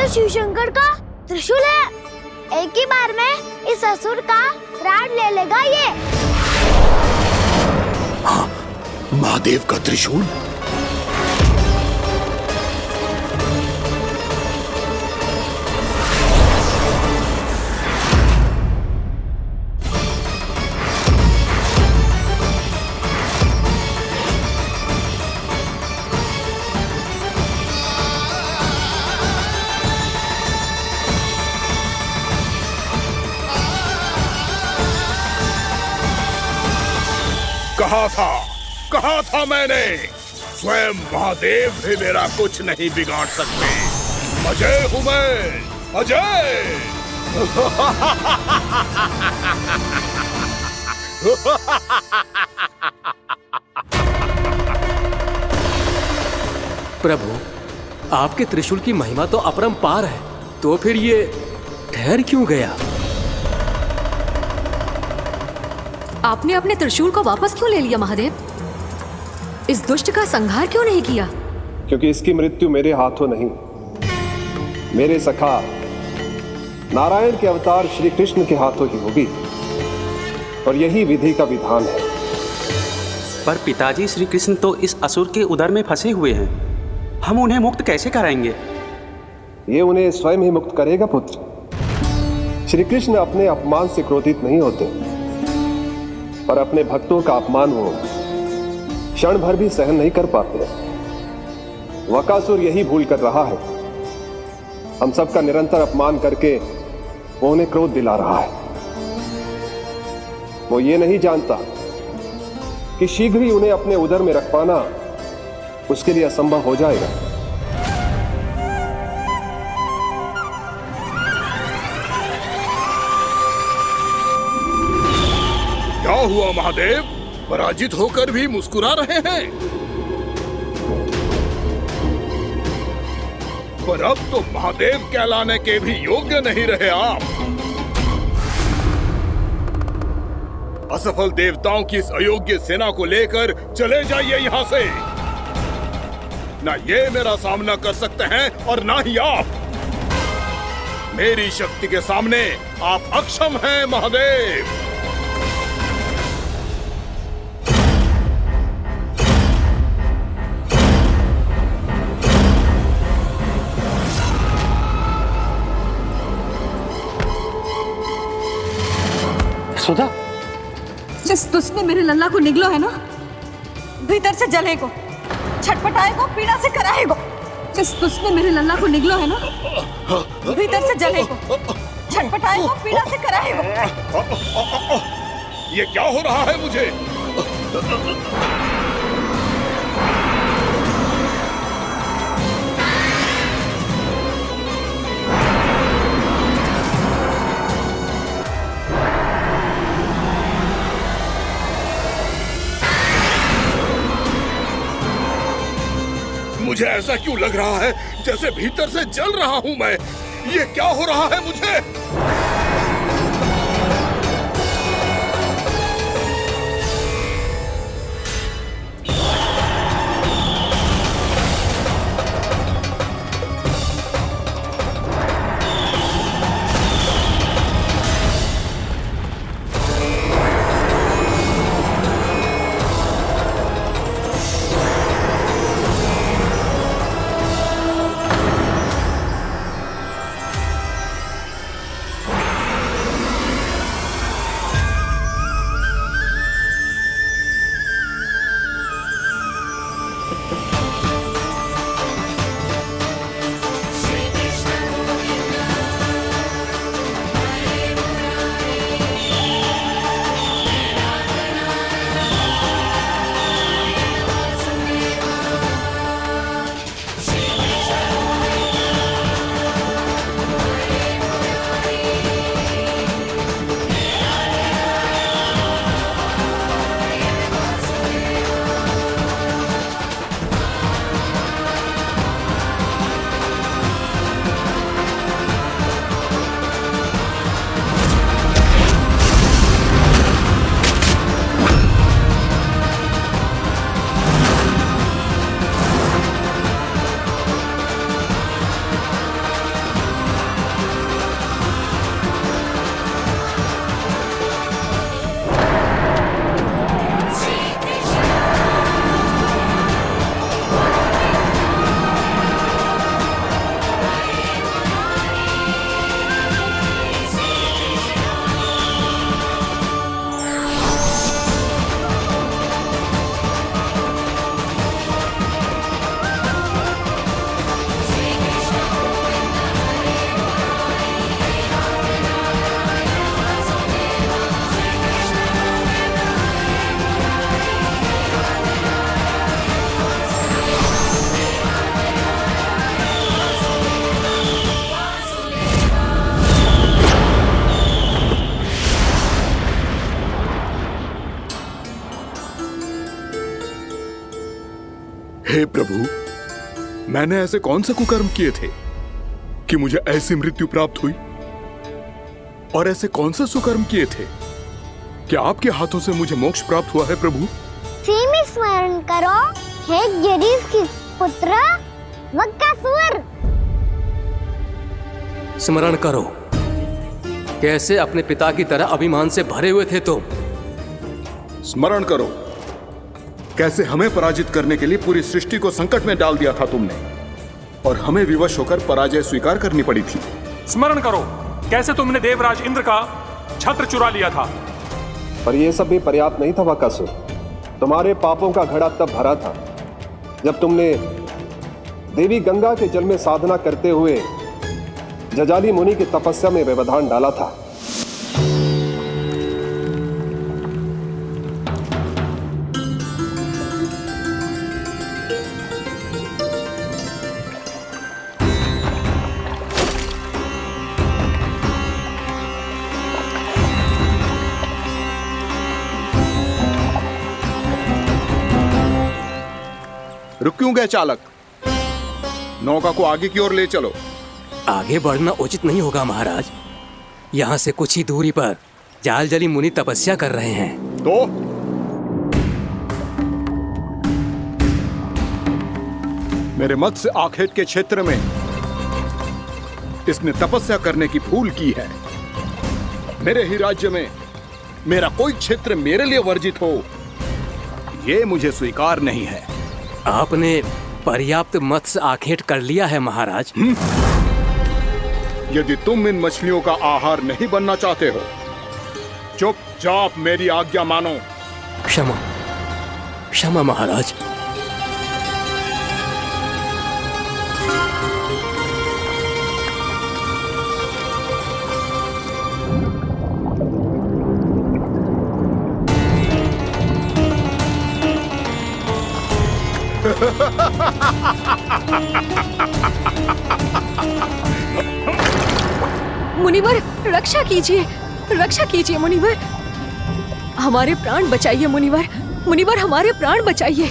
शिव शंकर का त्रिशूल है। एक ही बार में इस असुर का प्राण ले लेगा ये। हाँ, महादेव का त्रिशूल। कहा था मैंने, स्वयं महादेव भी मेरा कुछ नहीं बिगाड़ सकते। अजय हूं मैं, अजय। प्रभु, आपके त्रिशूल की महिमा तो अपरंपार है, तो फिर ये ठहर क्यों गया? आपने अपने त्रिशूल को वापस क्यों ले लिया महादेव? इस दुष्ट का संहार क्यों नहीं किया? क्योंकि इसकी मृत्यु मेरे हाथों नहीं, मेरे सखा नारायण के अवतार श्री कृष्ण के हाथों ही होगी, और यही विधि का विधान है। पर पिताजी, श्री कृष्ण तो इस असुर के उदर में फंसे हुए हैं, हम उन्हें मुक्त कैसे कराएंगे? ये उन्हें स्वयं ही मुक्त करेगा पुत्र। श्री कृष्ण अपने अपमान से क्रोधित नहीं होते, पर अपने भक्तों का अपमान वो क्षण भर भी सहन नहीं कर पाते। वकासुर यही भूल कर रहा है, हम सबका निरंतर अपमान करके वो उन्हें क्रोध दिला रहा है। वो ये नहीं जानता कि शीघ्र ही उन्हें अपने उदर में रख पाना उसके लिए असंभव हो जाएगा। क्या हुआ महादेव, पराजित होकर भी मुस्कुरा रहे हैं? पर अब तो महादेव कहलाने के भी योग्य नहीं रहे आप। असफल देवताओं की इस अयोग्य सेना को लेकर चले जाइए यहाँ से। ना ये मेरा सामना कर सकते हैं और ना ही आप। मेरी शक्ति के सामने आप अक्षम हैं महादेव। सुधा, जिस दुष्ट ने मेरे लल्ला को निगलो है ना, भीतर से जलेगो, छटपटाएगो, पीड़ा से कराएगो। जिस दुष्ट ने मेरे लल्ला को निगलो है ना, भीतर से जलेगो, छटपटाएगो, पीड़ा से कराएगो। ये क्या हो रहा है मुझे? मुझे ऐसा क्यों लग रहा है जैसे भीतर से जल रहा हूं मैं। ये क्या हो रहा है मुझे? हे प्रभु, मैंने ऐसे कौन से कुकर्म किए थे कि मुझे ऐसी मृत्यु प्राप्त हुई? और ऐसे कौन से सुकर्म किए थे कि आपके हाथों से मुझे मोक्ष प्राप्त हुआ है प्रभु? में स्मरण करो, हे जरीस की पुत्र वक्कासुर। स्मरण करो, कैसे अपने पिता की तरह अभिमान से भरे हुए थे तुम। स्मरण करो, कैसे हमें पराजित करने के लिए पूरी सृष्टि को संकट में डाल दिया था तुमने, और हमें विवश होकर पराजय स्वीकार करनी पड़ी थी। स्मरण करो, कैसे तुमने देवराज इंद्र का छत्र चुरा लिया था। पर यह सब भी पर्याप्त नहीं था बकासुर। तुम्हारे पापों का घड़ा तब भरा था जब तुमने देवी गंगा के जल में साधना करते हुए जजाली मुनि की तपस्या में व्यवधान डाला था। रुक क्यों गए चालक? नौका को आगे की ओर ले चलो। आगे बढ़ना उचित नहीं होगा महाराज। यहाँ से कुछ ही दूरी पर जालजली मुनि तपस्या कर रहे हैं। तो मेरे मत्स्य आखेट के क्षेत्र में इसने तपस्या करने की भूल की है। मेरे ही राज्य में मेरा कोई क्षेत्र मेरे लिए वर्जित हो, यह मुझे स्वीकार नहीं है। आपने पर्याप्त मत्स्य आखेट कर लिया है महाराज। यदि तुम इन मछलियों का आहार नहीं बनना चाहते हो, चुपचाप मेरी आज्ञा मानो। क्षमा, क्षमा महाराज। मुनिवर, रक्षा कीजिए, रक्षा कीजिए मुनिवर। हमारे प्राण बचाइए मुनिवर, मुनिवर हमारे प्राण बचाइए।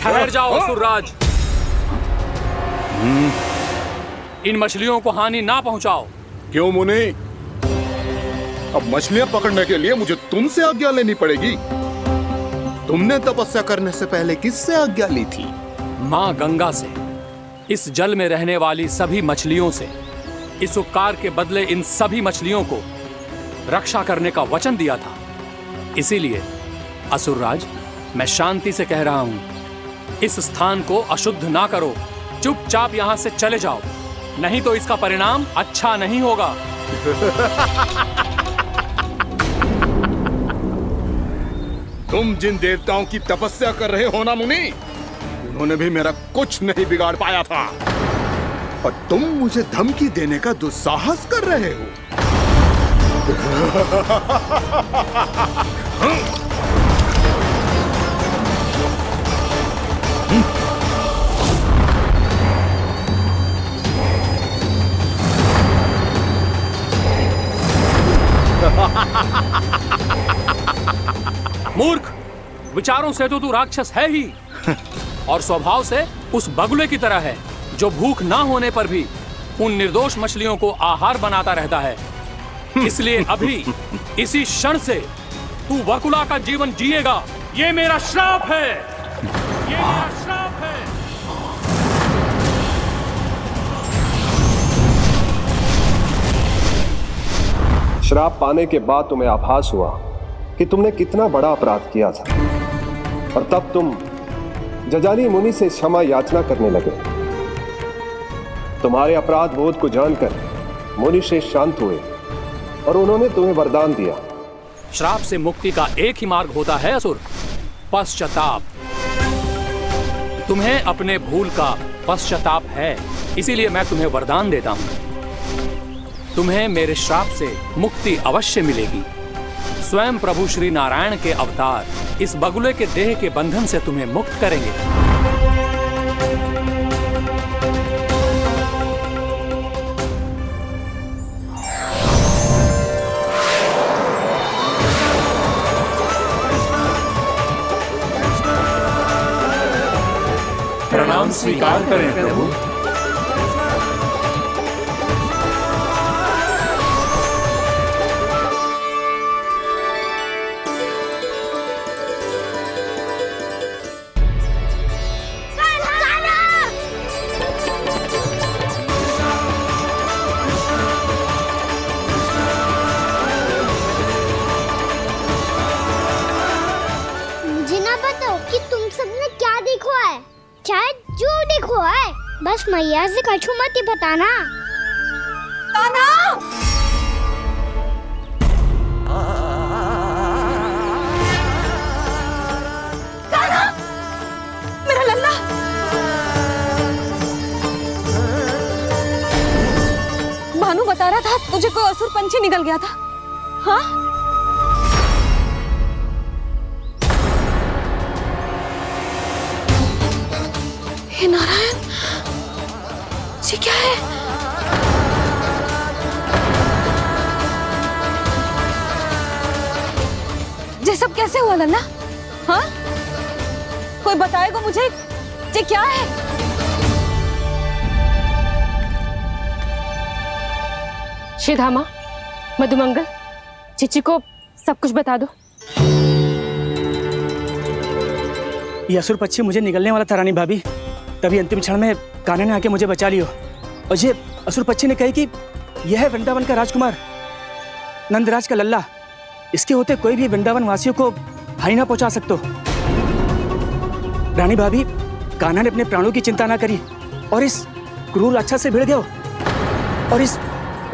ठहर जाओ असुरराज। इन मछलियों को हानि ना पहुंचाओ। क्यों मुनि? अब मछलियां पकड़ने के लिए मुझे तुमसे आज्ञा लेनी पड़ेगी। तुमने तपस्या करने से पहले किससे आज्ञा ली थी? माँ गंगा से, इस जल में रहने वाली सभी मछलियों से। इस उपकार के बदले इन सभी मछलियों को रक्षा करने का वचन दिया था। इसीलिए असुरराज, मैं शांति से कह रहा हूं, इस स्थान को अशुद्ध ना करो। चुपचाप यहां से चले जाओ, नहीं तो इसका परिणाम अच्छा नहीं होगा। तुम जिन देवताओं की तपस्या कर रहे हो ना मुनि, उन्होंने भी मेरा कुछ नहीं बिगाड़ पाया था, और तुम मुझे धमकी देने का दुस्साहस कर रहे हो। मूर्ख, विचारों से तो तू राक्षस है ही, और स्वभाव से उस बगुले की तरह है जो भूख ना होने पर भी उन निर्दोष मछलियों को आहार बनाता रहता है। इसलिए अभी इसी क्षण से तू वकुला का जीवन जिएगा। ये मेरा श्राप है, ये मेरा श्राप है। श्राप पाने के बाद तुम्हें आभास हुआ कि तुमने कितना बड़ा अपराध किया था, और तब तुम जजाली मुनि से क्षमा याचना करने लगे। तुम्हारे अपराध बोध को जानकर मुनि श्रेष्ठ शांत हुए और उन्होंने तुम्हें वरदान दिया। श्राप से मुक्ति का एक ही मार्ग होता है असुर, पश्चाताप। तुम्हें अपने भूल का पश्चाताप है, इसीलिए मैं तुम्हें वरदान देता हूं। तुम्हें मेरे श्राप से मुक्ति अवश्य मिलेगी। स्वयं प्रभु श्री नारायण के अवतार इस बगुले के देह के बंधन से तुम्हें मुक्त करेंगे। प्रणाम स्वीकार करें प्रभु। मुझे ना बताओ कि तुम सबने क्या देखा है, शायद जो देखो है, बस मैया से कछु मत ही बताना। कान्हा! कान्हा! मेरा लल्ला! भानु बता रहा था तुझे कोई असुर पंछी निकल गया था। हाँ? हे नारायण, ये क्या है? ये सब कैसे हुआ लल्ला? हाँ? कोई बताएगा मुझे ये क्या है? श्रीधामा, मधुमंगल, चिची को सब कुछ बता दो। ये असुर पक्षी मुझे निगलने वाला था रानी भाभी, तभी अंतिम क्षण में कान्हा ने आके मुझे बचा लियो। और ये असुर पक्षी ने कही कि यह है वृंदावन का राजकुमार, नंदराज का लल्ला। इसके होते कोई भी वृंदावन वासियों को हानि ना पहुंचा सकते। रानी भाभी, कान्हा ने अपने प्राणों की चिंता ना करी और इस क्रूर राक्षस से भिड़ गयो और इस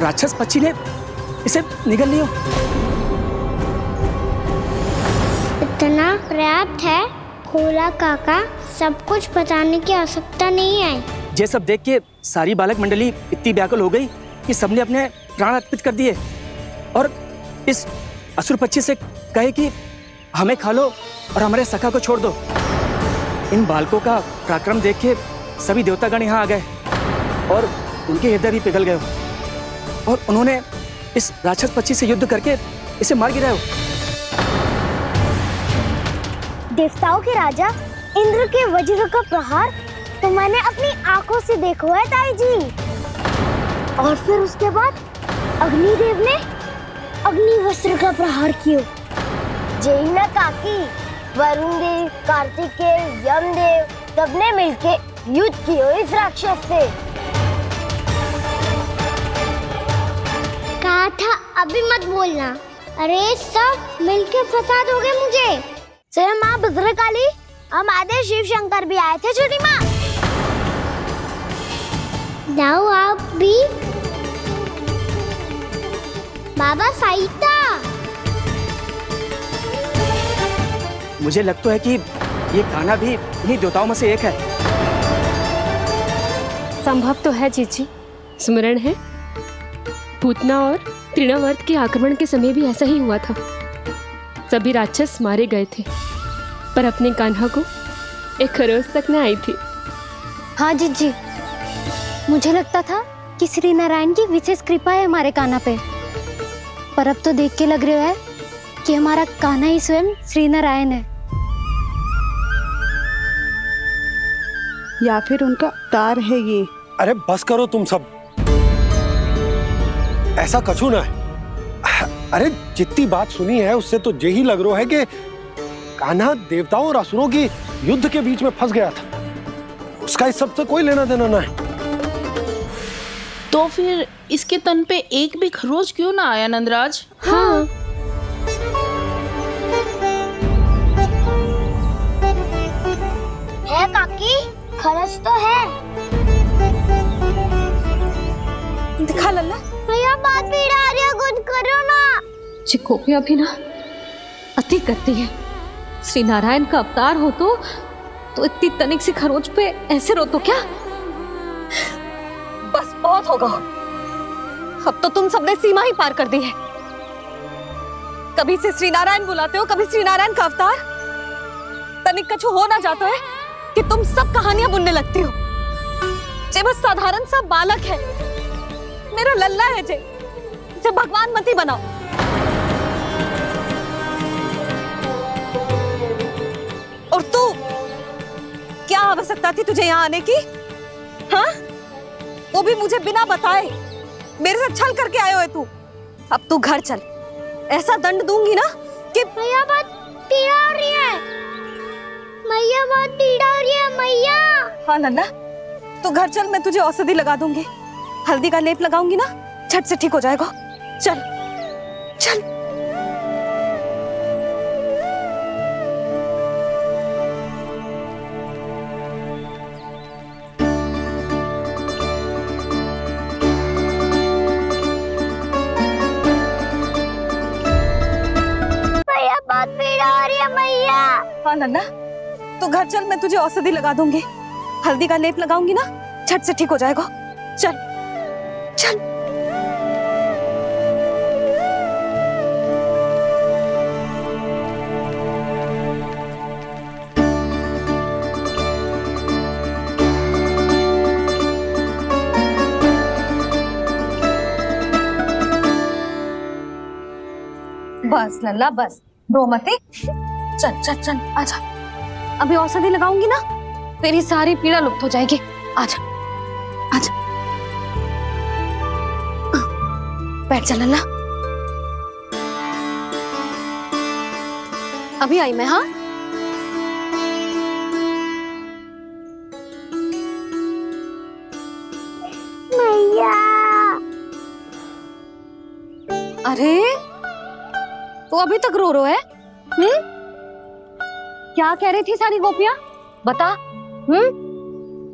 राक्षस पक्षी ने इसे निगल लियो। इतना पर्याप्त है भोला काका, सब कुछ बताने की आवश्यकता नहीं है। ये सब देख के सारी बालक मंडली इतनी व्याकुल हो गई कि सबने अपने प्राण अर्पित कर दिए और इस असुर पक्षी से कहे कि हमें खा लो और हमारे सखा को छोड़ दो। इन बालकों का पराक्रम देख के सभी देवतागण यहाँ आ गए और उनके हृदय भी पिघल गए और उन्होंने इस राक्षस पक्षी से युद्ध करके इसे मार गिराया। देवताओं के राजा इंद्र के वज्र का प्रहार तो मैंने अपनी आंखों से देखा है ताई जी। और फिर उसके बाद अग्निदेव ने अग्निवस्त्र का प्रहार किया। जय ना काकी, वरुण देव, कार्तिकेय, यमदेव सबने मिलके युद्ध किया इस राक्षस से। कहा था अभी मत बोलना। अरे सब मिलके फंसा दोगे मुझे। जय माँ भद्रकाली, हमारे शिव शंकर भी आए थे छोटी माँ। जाओ आप भी। बाबा साईता, मुझे लगता है कि ये कान्हा भी इन्हीं देवताओं में से एक है। संभव तो है चीची, स्मरण है पूतना और तृणावर्त के आक्रमण के समय भी ऐसा ही हुआ था। सभी राक्षस मारे गए थे पर अपने कान्हा को एक खरोच तक न आई थी। हाँ जीजी, मुझे लगता था कि श्री नारायण की विशेष कृपा है हमारे कान्हा पे, पर अब तो देख के लग रहा है कि हमारा कान्हा ही स्वयं श्री नारायण है। या फिर उनका अवतार है ये। अरे बस करो तुम सब, ऐसा कछु ना है। अरे जितनी बात सुनी है उससे तो यही लग रहा है कि कान्हा देवताओं और असुरों की युद्ध के बीच में फंस गया था। उसका इस सब से कोई लेना देना ना है। तो फिर इसके तन पे एक भी खरोच क्यों ना आया नंदराज? हाँ, है काकी, खरच तो है। दिखा लल्ला। भैया बात पीड़ा आ रही है, कुछ करो ना। चिकोपिया भी ना अति करती है। श्री नारायण का अवतार हो तो इतनी तनिक सी खरोच पे ऐसे रो तो क्या? बस बहुत होगा। अब तो तुम सबने सीमा ही पार कर दी है। कभी से श्री नारायण बुलाते हो, कभी श्री नारायण का अवतार। तनिक कछु हो ना जाता है कि तुम सब कहानियां बुनने लगती हो। जे बस साधारण सा बालक है, मेरा लल्ला है जे, इसे भगवान मत ही बनाओ। और तू, क्या आवश्यकता थी तुझे यहाँ आने की? हाँ, वो भी मुझे बिना बताए। मेरे से छल करके आयो है तू। अब तू घर चल, ऐसा दंड दूंगी ना कि मैया बहुत पीड़ा हो रही है। मैया बहुत पीड़ा हो रही है मैया। हाँ नन्ना, तू घर चल, मैं तुझे औषधि लगा दूंगी। हल्दी का लेप लगाऊंगी ना, झट से ठीक हो जाएगा। चल चल। मैया बहुत पीड़ा हो रही है मैया। हाँ नन्ना, तू घर चल, मैं तुझे औषधि लगा दूंगी। हल्दी का लेप लगाऊंगी ना, झट से ठीक हो जाएगा। चल चल। बस लल्ला बस, रो मत। चल चल चल, आजा। अभी औषधि लगाऊंगी ना, तेरी सारी पीड़ा लुप्त हो जाएगी। आजा आजा, बैठ जा लल्ला। अभी आई मैं। हाँ, मैया। अरे तू अभी तक रो है? क्या कह रही थी सारी गोपियां? बता।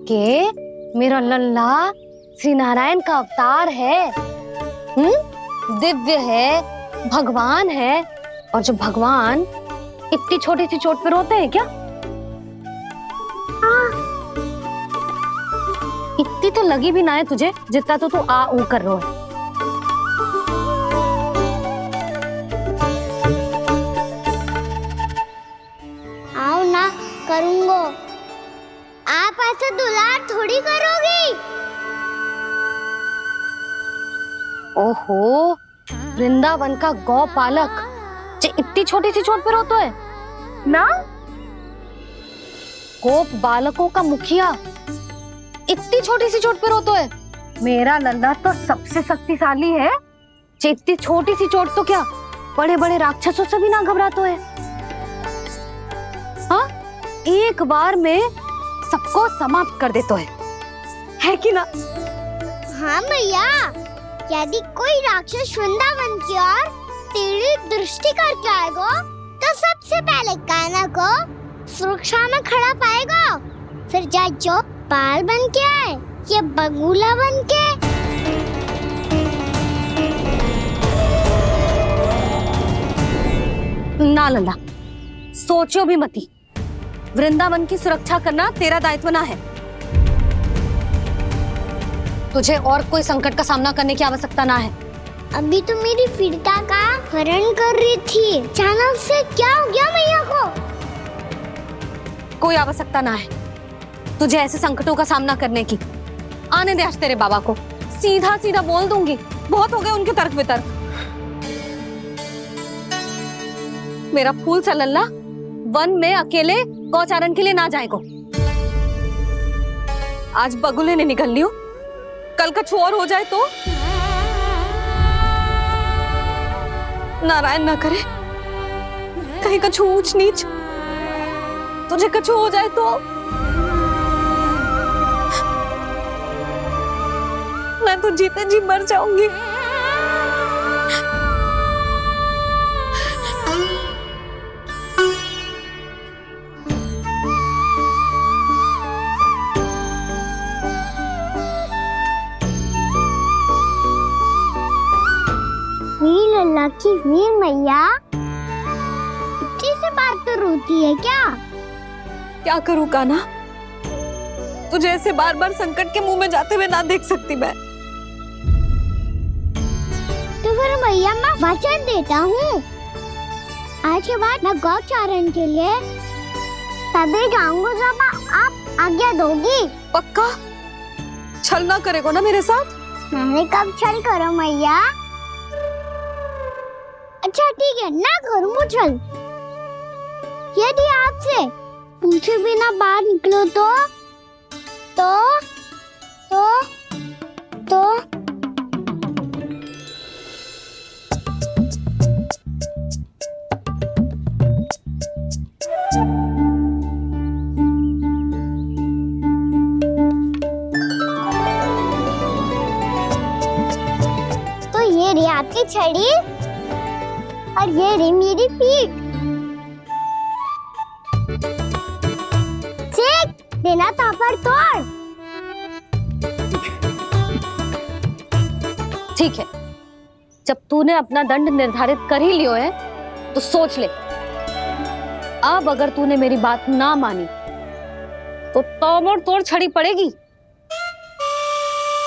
के मेरा लल्ला श्री नारायण का अवतार है, दिव्य है, भगवान है। और जो भगवान इतनी छोटी सी चोट पे रोते हैं क्या? इतनी तो लगी भी ना है तुझे, जितना तो तू आ ऊ कर रहा है। आओ ना, करूंगो। आप ऐसा दुलार थोड़ी करोगी। ओहो, वृंदावन का गौ पालक जो इतनी छोटी सी चोट पे रोता है ना? गोप बालकों का मुखिया इतनी छोटी सी चोट पे रोता है? मेरा लल्ला तो सबसे शक्तिशाली है। इतनी छोटी सी चोट तो क्या, बड़े बड़े राक्षसों से भी ना घबराता है। हाँ, एक बार में सबको समाप्त कर देता है कि ना? हाँ मैया, यदि कोई राक्षस वृंदावन की ओर टेढ़ी दृष्टि करके आएगा, तो सबसे पहले कान्हा को सुरक्षा में खड़ा पाएगा। फिर चाहे जो पाल बन के आए या बगुला बन के। ना लल्ला, सोचो भी मती। वृंदावन की सुरक्षा करना तेरा दायित्व ना है। तुझे और कोई संकट का सामना करने की आवश्यकता ना है। अभी तो मेरी पीड़िता का हरण कर रही थी, अचानक से क्या हो गया मैया को? कोई आवश्यकता ना है तुझे ऐसे संकटों का सामना करने की। आने दे आज तेरे बाबा को, सीधा सीधा बोल दूंगी। बहुत हो गए उनके तर्क वितर्क। मेरा फूल सा लल्ला वन में अकेले गौचारण के लिए ना जाएगो। आज बगुले ने निकल लियो, कल कछु और हो जाए तो? नारायण ना करे, कहीं कछु ऊंच नीच तुझे कछु हो जाए तो? मैं तो जीते जी मर जाऊंगी। लल्ला की वीर मैया इतनी सी बात तो रोती है क्या? क्या करूं कान्हा, तुझे ऐसे बार बार संकट के मुंह में जाते हुए ना देख सकती मैं। तो फिर मैया मैं वचन देता हूँ, आज के बाद मैं गौचारण के लिए तभी जाऊंगा जब आप आज्ञा दोगी। पक्का? छल ना करेगा ना मेरे साथ? मैंने कब छल करो मैया? अच्छा ठीक है, ना करूँगा छल। यदि आपसे पूछे बिना बाहर निकलो तो ये रही आपकी छड़ी और ये रही मेरी पीठ। ठीक देना था पर तोड़। ठीक है, जब तूने अपना दंड निर्धारित कर ही लियो है तो सोच ले, अब अगर तूने मेरी बात ना मानी तो तोड़ तोड़ छड़ी पड़ेगी।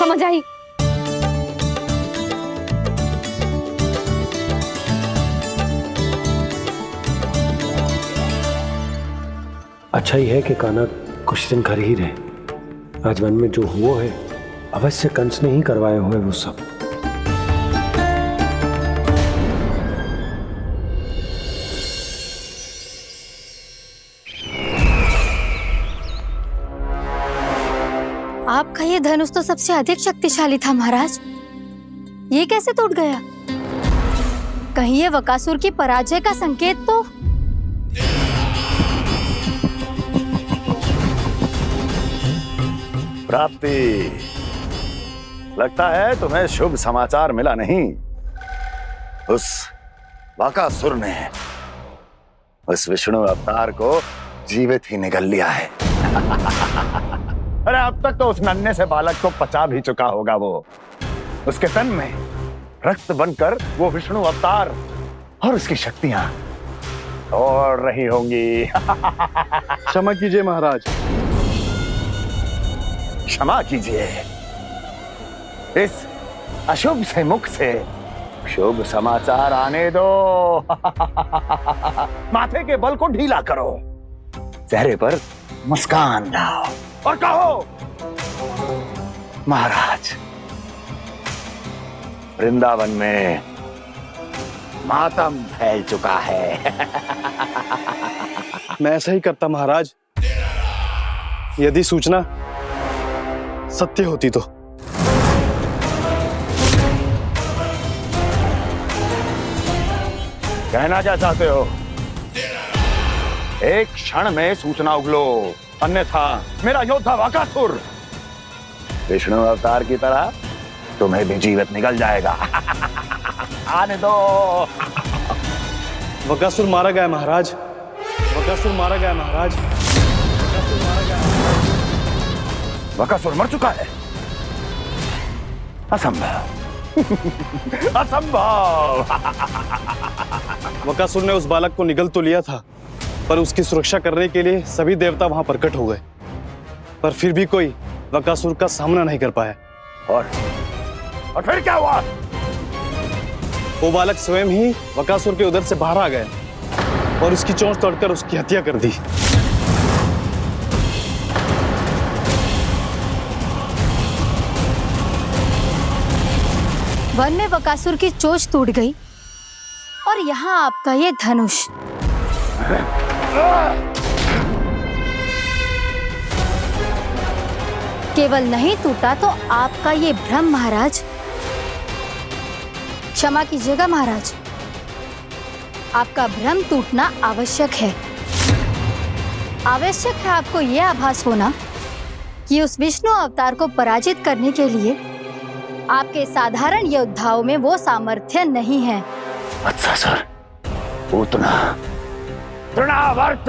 समझ आई? अच्छा ही है कि कान्हा कुछ दिन घर ही रहे। आज वन में जो हुआ है अवश्य कंस ने ही करवाए हुए वो सब। आपका ये धनुष तो सबसे अधिक शक्तिशाली था महाराज, ये कैसे टूट गया? कहीं ये बकासुर की पराजय का संकेत तो? प्राप्ति, लगता है तुम्हें शुभ समाचार मिला नहीं। उस बकासुर ने उस विष्णु अवतार को जीवित ही निगल लिया है। अरे अब तक तो उस नन्हे से बालक को पचा भी चुका होगा वो। उसके तन में रक्त बनकर वो विष्णु अवतार और उसकी शक्तियां दौड़ रही होंगी। क्षमा कीजिए महाराज। क्षमा कीजिए, इस अशुभ से मुख से शुभ समाचार आने दो। माथे के बल को ढीला करो, चेहरे पर मुस्कान लाओ और कहो, महाराज, वृंदावन में मातम फैल चुका है। मैं ऐसा ही करता महाराज, यदि सूचना सत्य होती तो। कहना क्या चाहते हो? एक क्षण में सूचना उगलो, अन्यथा मेरा योद्धा बकासुर विष्णु अवतार की तरह तुम्हें भी जीवित निकल जाएगा। आने दो। बकासुर मारा गया महाराज, बकासुर मारा गया महाराज, बकासुर मारा गया। बकासुर मर चुका है? असंभव। असंभव। बकासुर ने उस बालक को निगल तो लिया था, पर उसकी सुरक्षा करने के लिए सभी देवता वहां प्रकट हो गए, पर फिर भी कोई बकासुर का सामना नहीं कर पाया। और फिर क्या हुआ? वो बालक स्वयं ही बकासुर के उदर से बाहर आ गया और उसकी चोंच तोड़कर उसकी हत्या कर दी। वन में बकासुर की चोंच टूट गई और यहाँ आपका ये धनुष। केवल नहीं टूटा तो आपका ये भ्रम महाराज। क्षमा कीजिएगा महाराज, आपका भ्रम टूटना आवश्यक है। आवश्यक है आपको यह आभास होना कि उस विष्णु अवतार को पराजित करने के लिए आपके साधारण योद्धाओं में वो सामर्थ्य नहीं है। अच्छा सर, पूतना, तृणावर्त,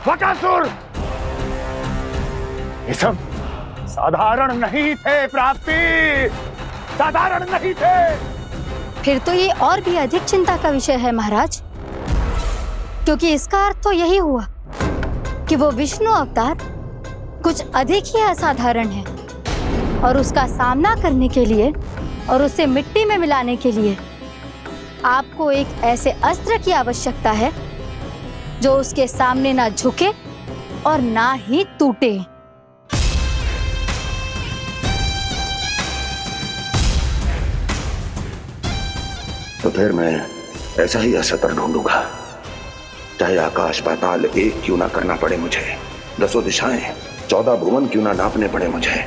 बकासुर, ये सब साधारण नहीं थे प्राप्ति, साधारण नहीं थे। फिर तो ये और भी अधिक चिंता का विषय है महाराज, क्योंकि इसका अर्थ तो यही हुआ कि वो विष्णु अवतार कुछ अधिक ही असाधारण है और उसका सामना करने के लिए और उसे मिट्टी में मिलाने के लिए आपको एक ऐसे अस्त्र की आवश्यकता है जो उसके सामने ना झुके और ना ही टूटे। तो फिर मैं ऐसा ही असतर ढूंढूंगा, चाहे आकाश पाताल एक क्यों ना करना पड़े मुझे, 10 दिशाएं 14 भुवन क्यों ना नापने पड़े मुझे,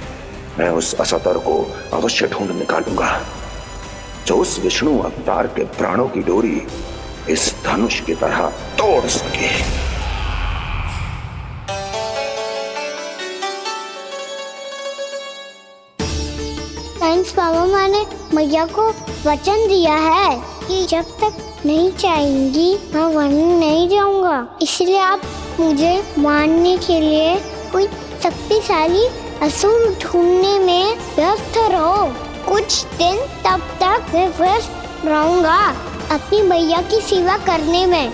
मैं उस असतर को अवश्य ढूंढ निकालूंगा जो उस विष्णु अवतार के प्राणों की डोरी इस धनुष की तरह तोड़ सके। थैंक्स पापा, मैंने मैया को वचन दिया है कि जब तक नहीं चाहेंगी मैं वन नहीं जाऊंगा, इसलिए आप मुझे मारने के लिए कोई शक्तिशाली असुर ढूंढने में व्यस्त रहो। कुछ दिन तब तक मैं व्यस्त रहूंगा अपनी मैया की सेवा करने में।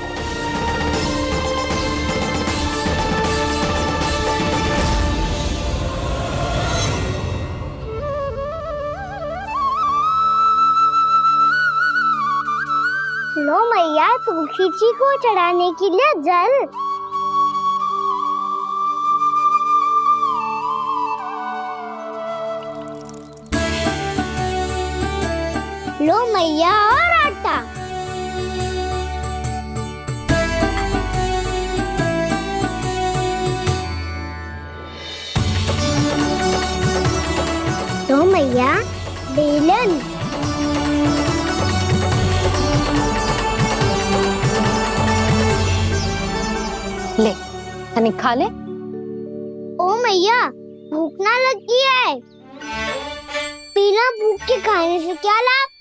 लो मैया, तुलसी जी को चढ़ाने के लिए जल। लो मैया, और आटा। लो मैया, बेलन। ले, तनिक खा ले। ओ मैया, भूख ना लगी है। बिना भूख के खाने से क्या लाभ?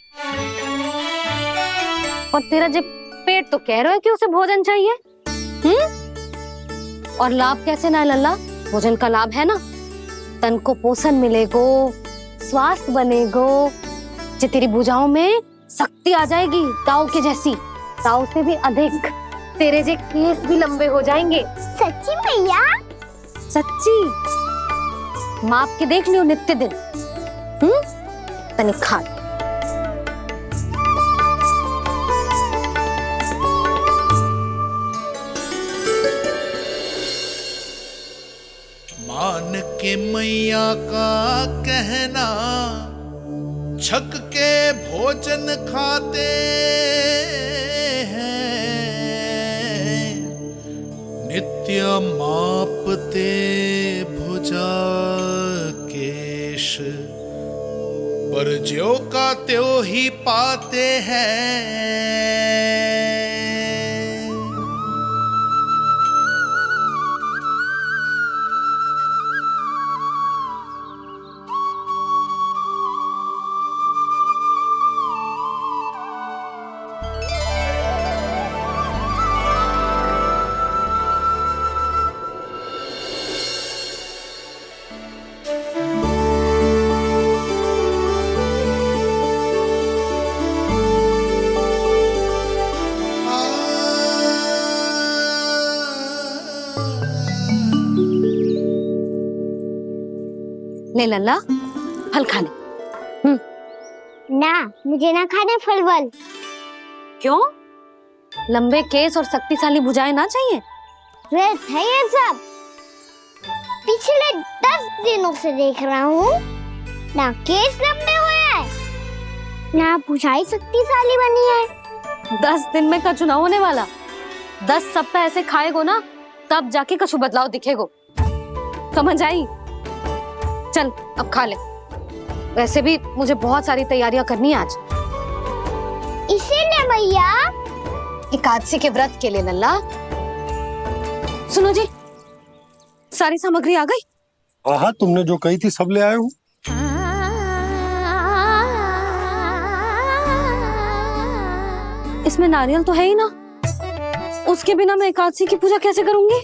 और तेरा जब पेट तो कह रहा है कि उसे भोजन चाहिए, और लाभ कैसे ना लल्ला? भोजन का लाभ है ना, तन को पोषण मिलेगो, स्वास्थ्य बनेगो, जो तेरी भुजाओं में शक्ति आ जाएगी, ताऊ के जैसी, ताऊ से भी अधिक। तेरे जे केस भी लंबे हो जाएंगे। सच्ची मैया? सच्ची। माप के देख लियो नित्य दिन। तनिक खा। मान के मैया का कहना, छक के भोजन खाते हैं, नित्य मापते भुजा केश, पर ज्यों का त्यों ही पाते हैं। ले लल्ला, फल खा ले। ना, मुझे ना खाने फल वल। क्यों? लंबे केस और शक्तिशाली भुजाएं ना चाहिए? व्यर्थ है ये सब। पिछले 10 दिनों से देख रहा हूँ, ना केस लंबे हुए हैं, ना भुजाएं शक्तिशाली बनी है। 10 दिन में का चुनाव होने वाला, 10 सप्ताह ऐसे खाएगो ना, तब जाके कछु बदलाव दिखेगो। समझ आई? चल अब खा ले। वैसे भी मुझे बहुत सारी तैयारियां करनी है आज। इसीलिए मैया, एकादशी के व्रत के लिए लल्ला। सुनो जी, सारी सामग्री आ गई? हाँ, तुमने जो कही थी सब ले आए हूँ। इसमें नारियल तो है ही ना, उसके बिना मैं एकादशी की पूजा कैसे करूंगी?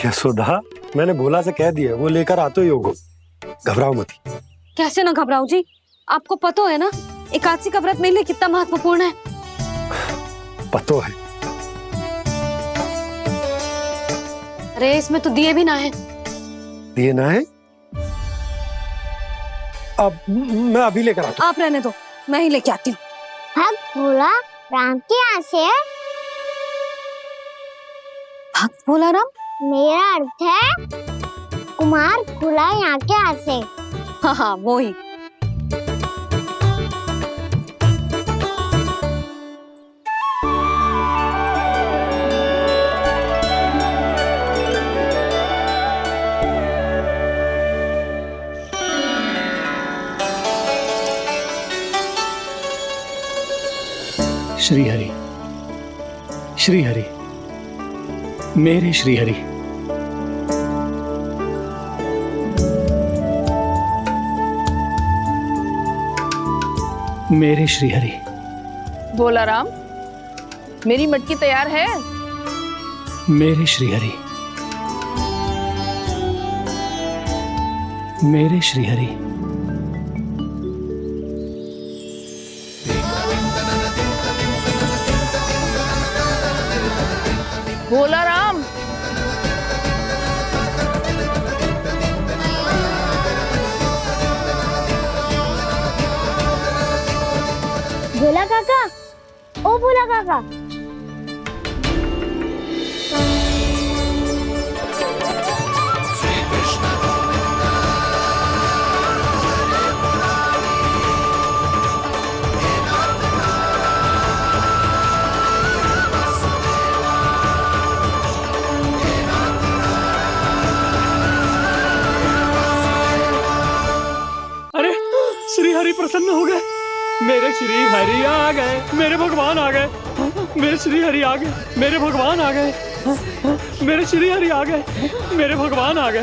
यशोदा, मैंने भोला से कह दिया, वो लेकर आते ही होगा, घबराओ मत। कैसे ना घबराओ जी, आपको पता है ना एकादशी का व्रत मेरे लिए कितना महत्वपूर्ण है। पता है। अरे इसमें तो दिए भी ना है। दिए ना है? अब मैं अभी लेकर आता हूँ। आप रहने दो, मैं ही लेके आती हूँ। भक्त भोला राम के यहाँ से है। भक्त भोला राम? मेरा अर्थ है कुमार भोला यहाँ के यहाँ से। हाँ हाँ वो ही। श्री हरि, श्री हरि, मेरे श्री हरि। मेरे श्री हरि। भोला राम, मेरी मटकी तैयार है। मेरे श्री हरि। मेरे श्री हरि। भोला राम, भोला काका, ओ भोला काका। अरे श्री हरि प्रसन्न हो गए। मेरे श्री हरि आ गए, मेरे भगवान आ गए। मेरे श्री हरि आ गए, मेरे भगवान आ गए। मेरे श्री हरि आ गए, मेरे भगवान आ गए।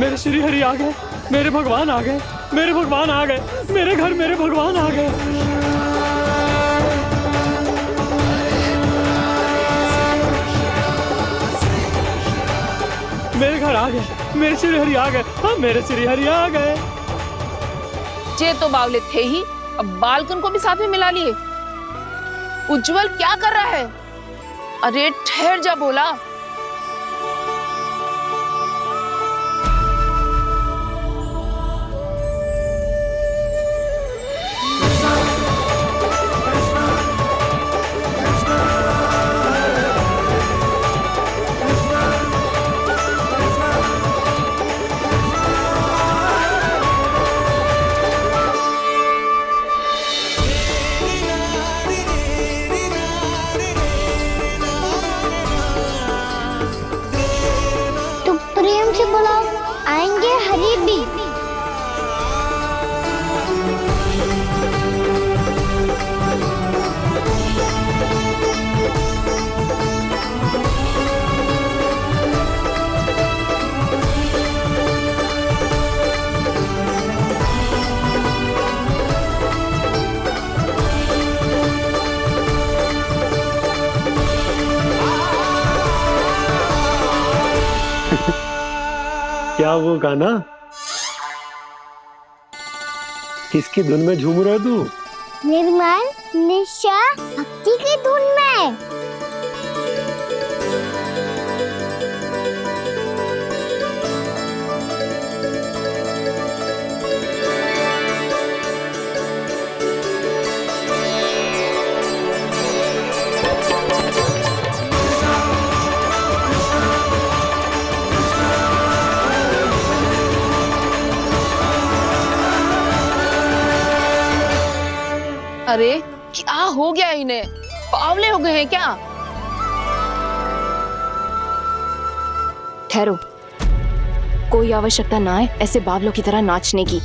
मेरे श्री हरि आ गए, मेरे भगवान आ गए। मेरे भगवान आ गए, मेरे घर मेरे भगवान आ गए। मेरे घर आ गए, मेरे श्री हरि आ गए। हाँ मेरे श्री हरि आ गए। ये तो बावले थे ही, अब बालकन को भी साथ में मिला लिए। उज्जवल क्या कर रहा है? अरे ठहर जा भोला। प्रेम से बुलाओ, आएंगे हरि भी। क्या वो गाना? किसकी धुन में झूम रहा तू? निर्मल निशा भक्ति की धुन में। अरे क्या हो गया इन्हें? बावले हो गए हैं क्या? ठहरो, कोई आवश्यकता ना है ऐसे बावलों की तरह नाचने की।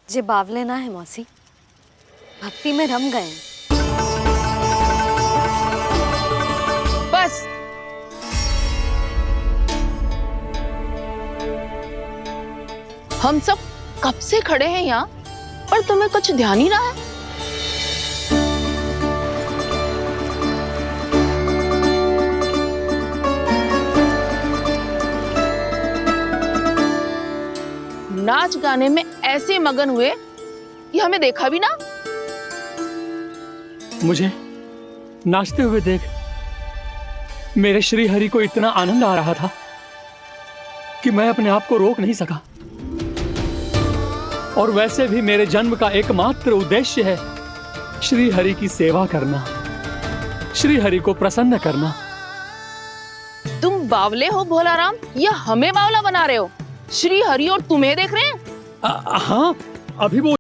जे बावले ना है मौसी, भक्ति में रम गए। बस हम सब कब से खड़े हैं यहाँ, पर तुम्हें कुछ ध्यान ही ना है। नाच गाने में ऐसे मगन हुए कि हमें देखा भी ना। मुझे नाचते हुए देख मेरे श्री हरि को इतना आनंद आ रहा था कि मैं अपने आप को रोक नहीं सका। और वैसे भी मेरे जन्म का एकमात्र उद्देश्य है श्री हरि की सेवा करना, श्री हरि को प्रसन्न करना। तुम बावले हो भोलाराम या हमें बावला बना रहे हो? श्री हरि और तुम्हें देख रहे हैं? हाँ, अभी वो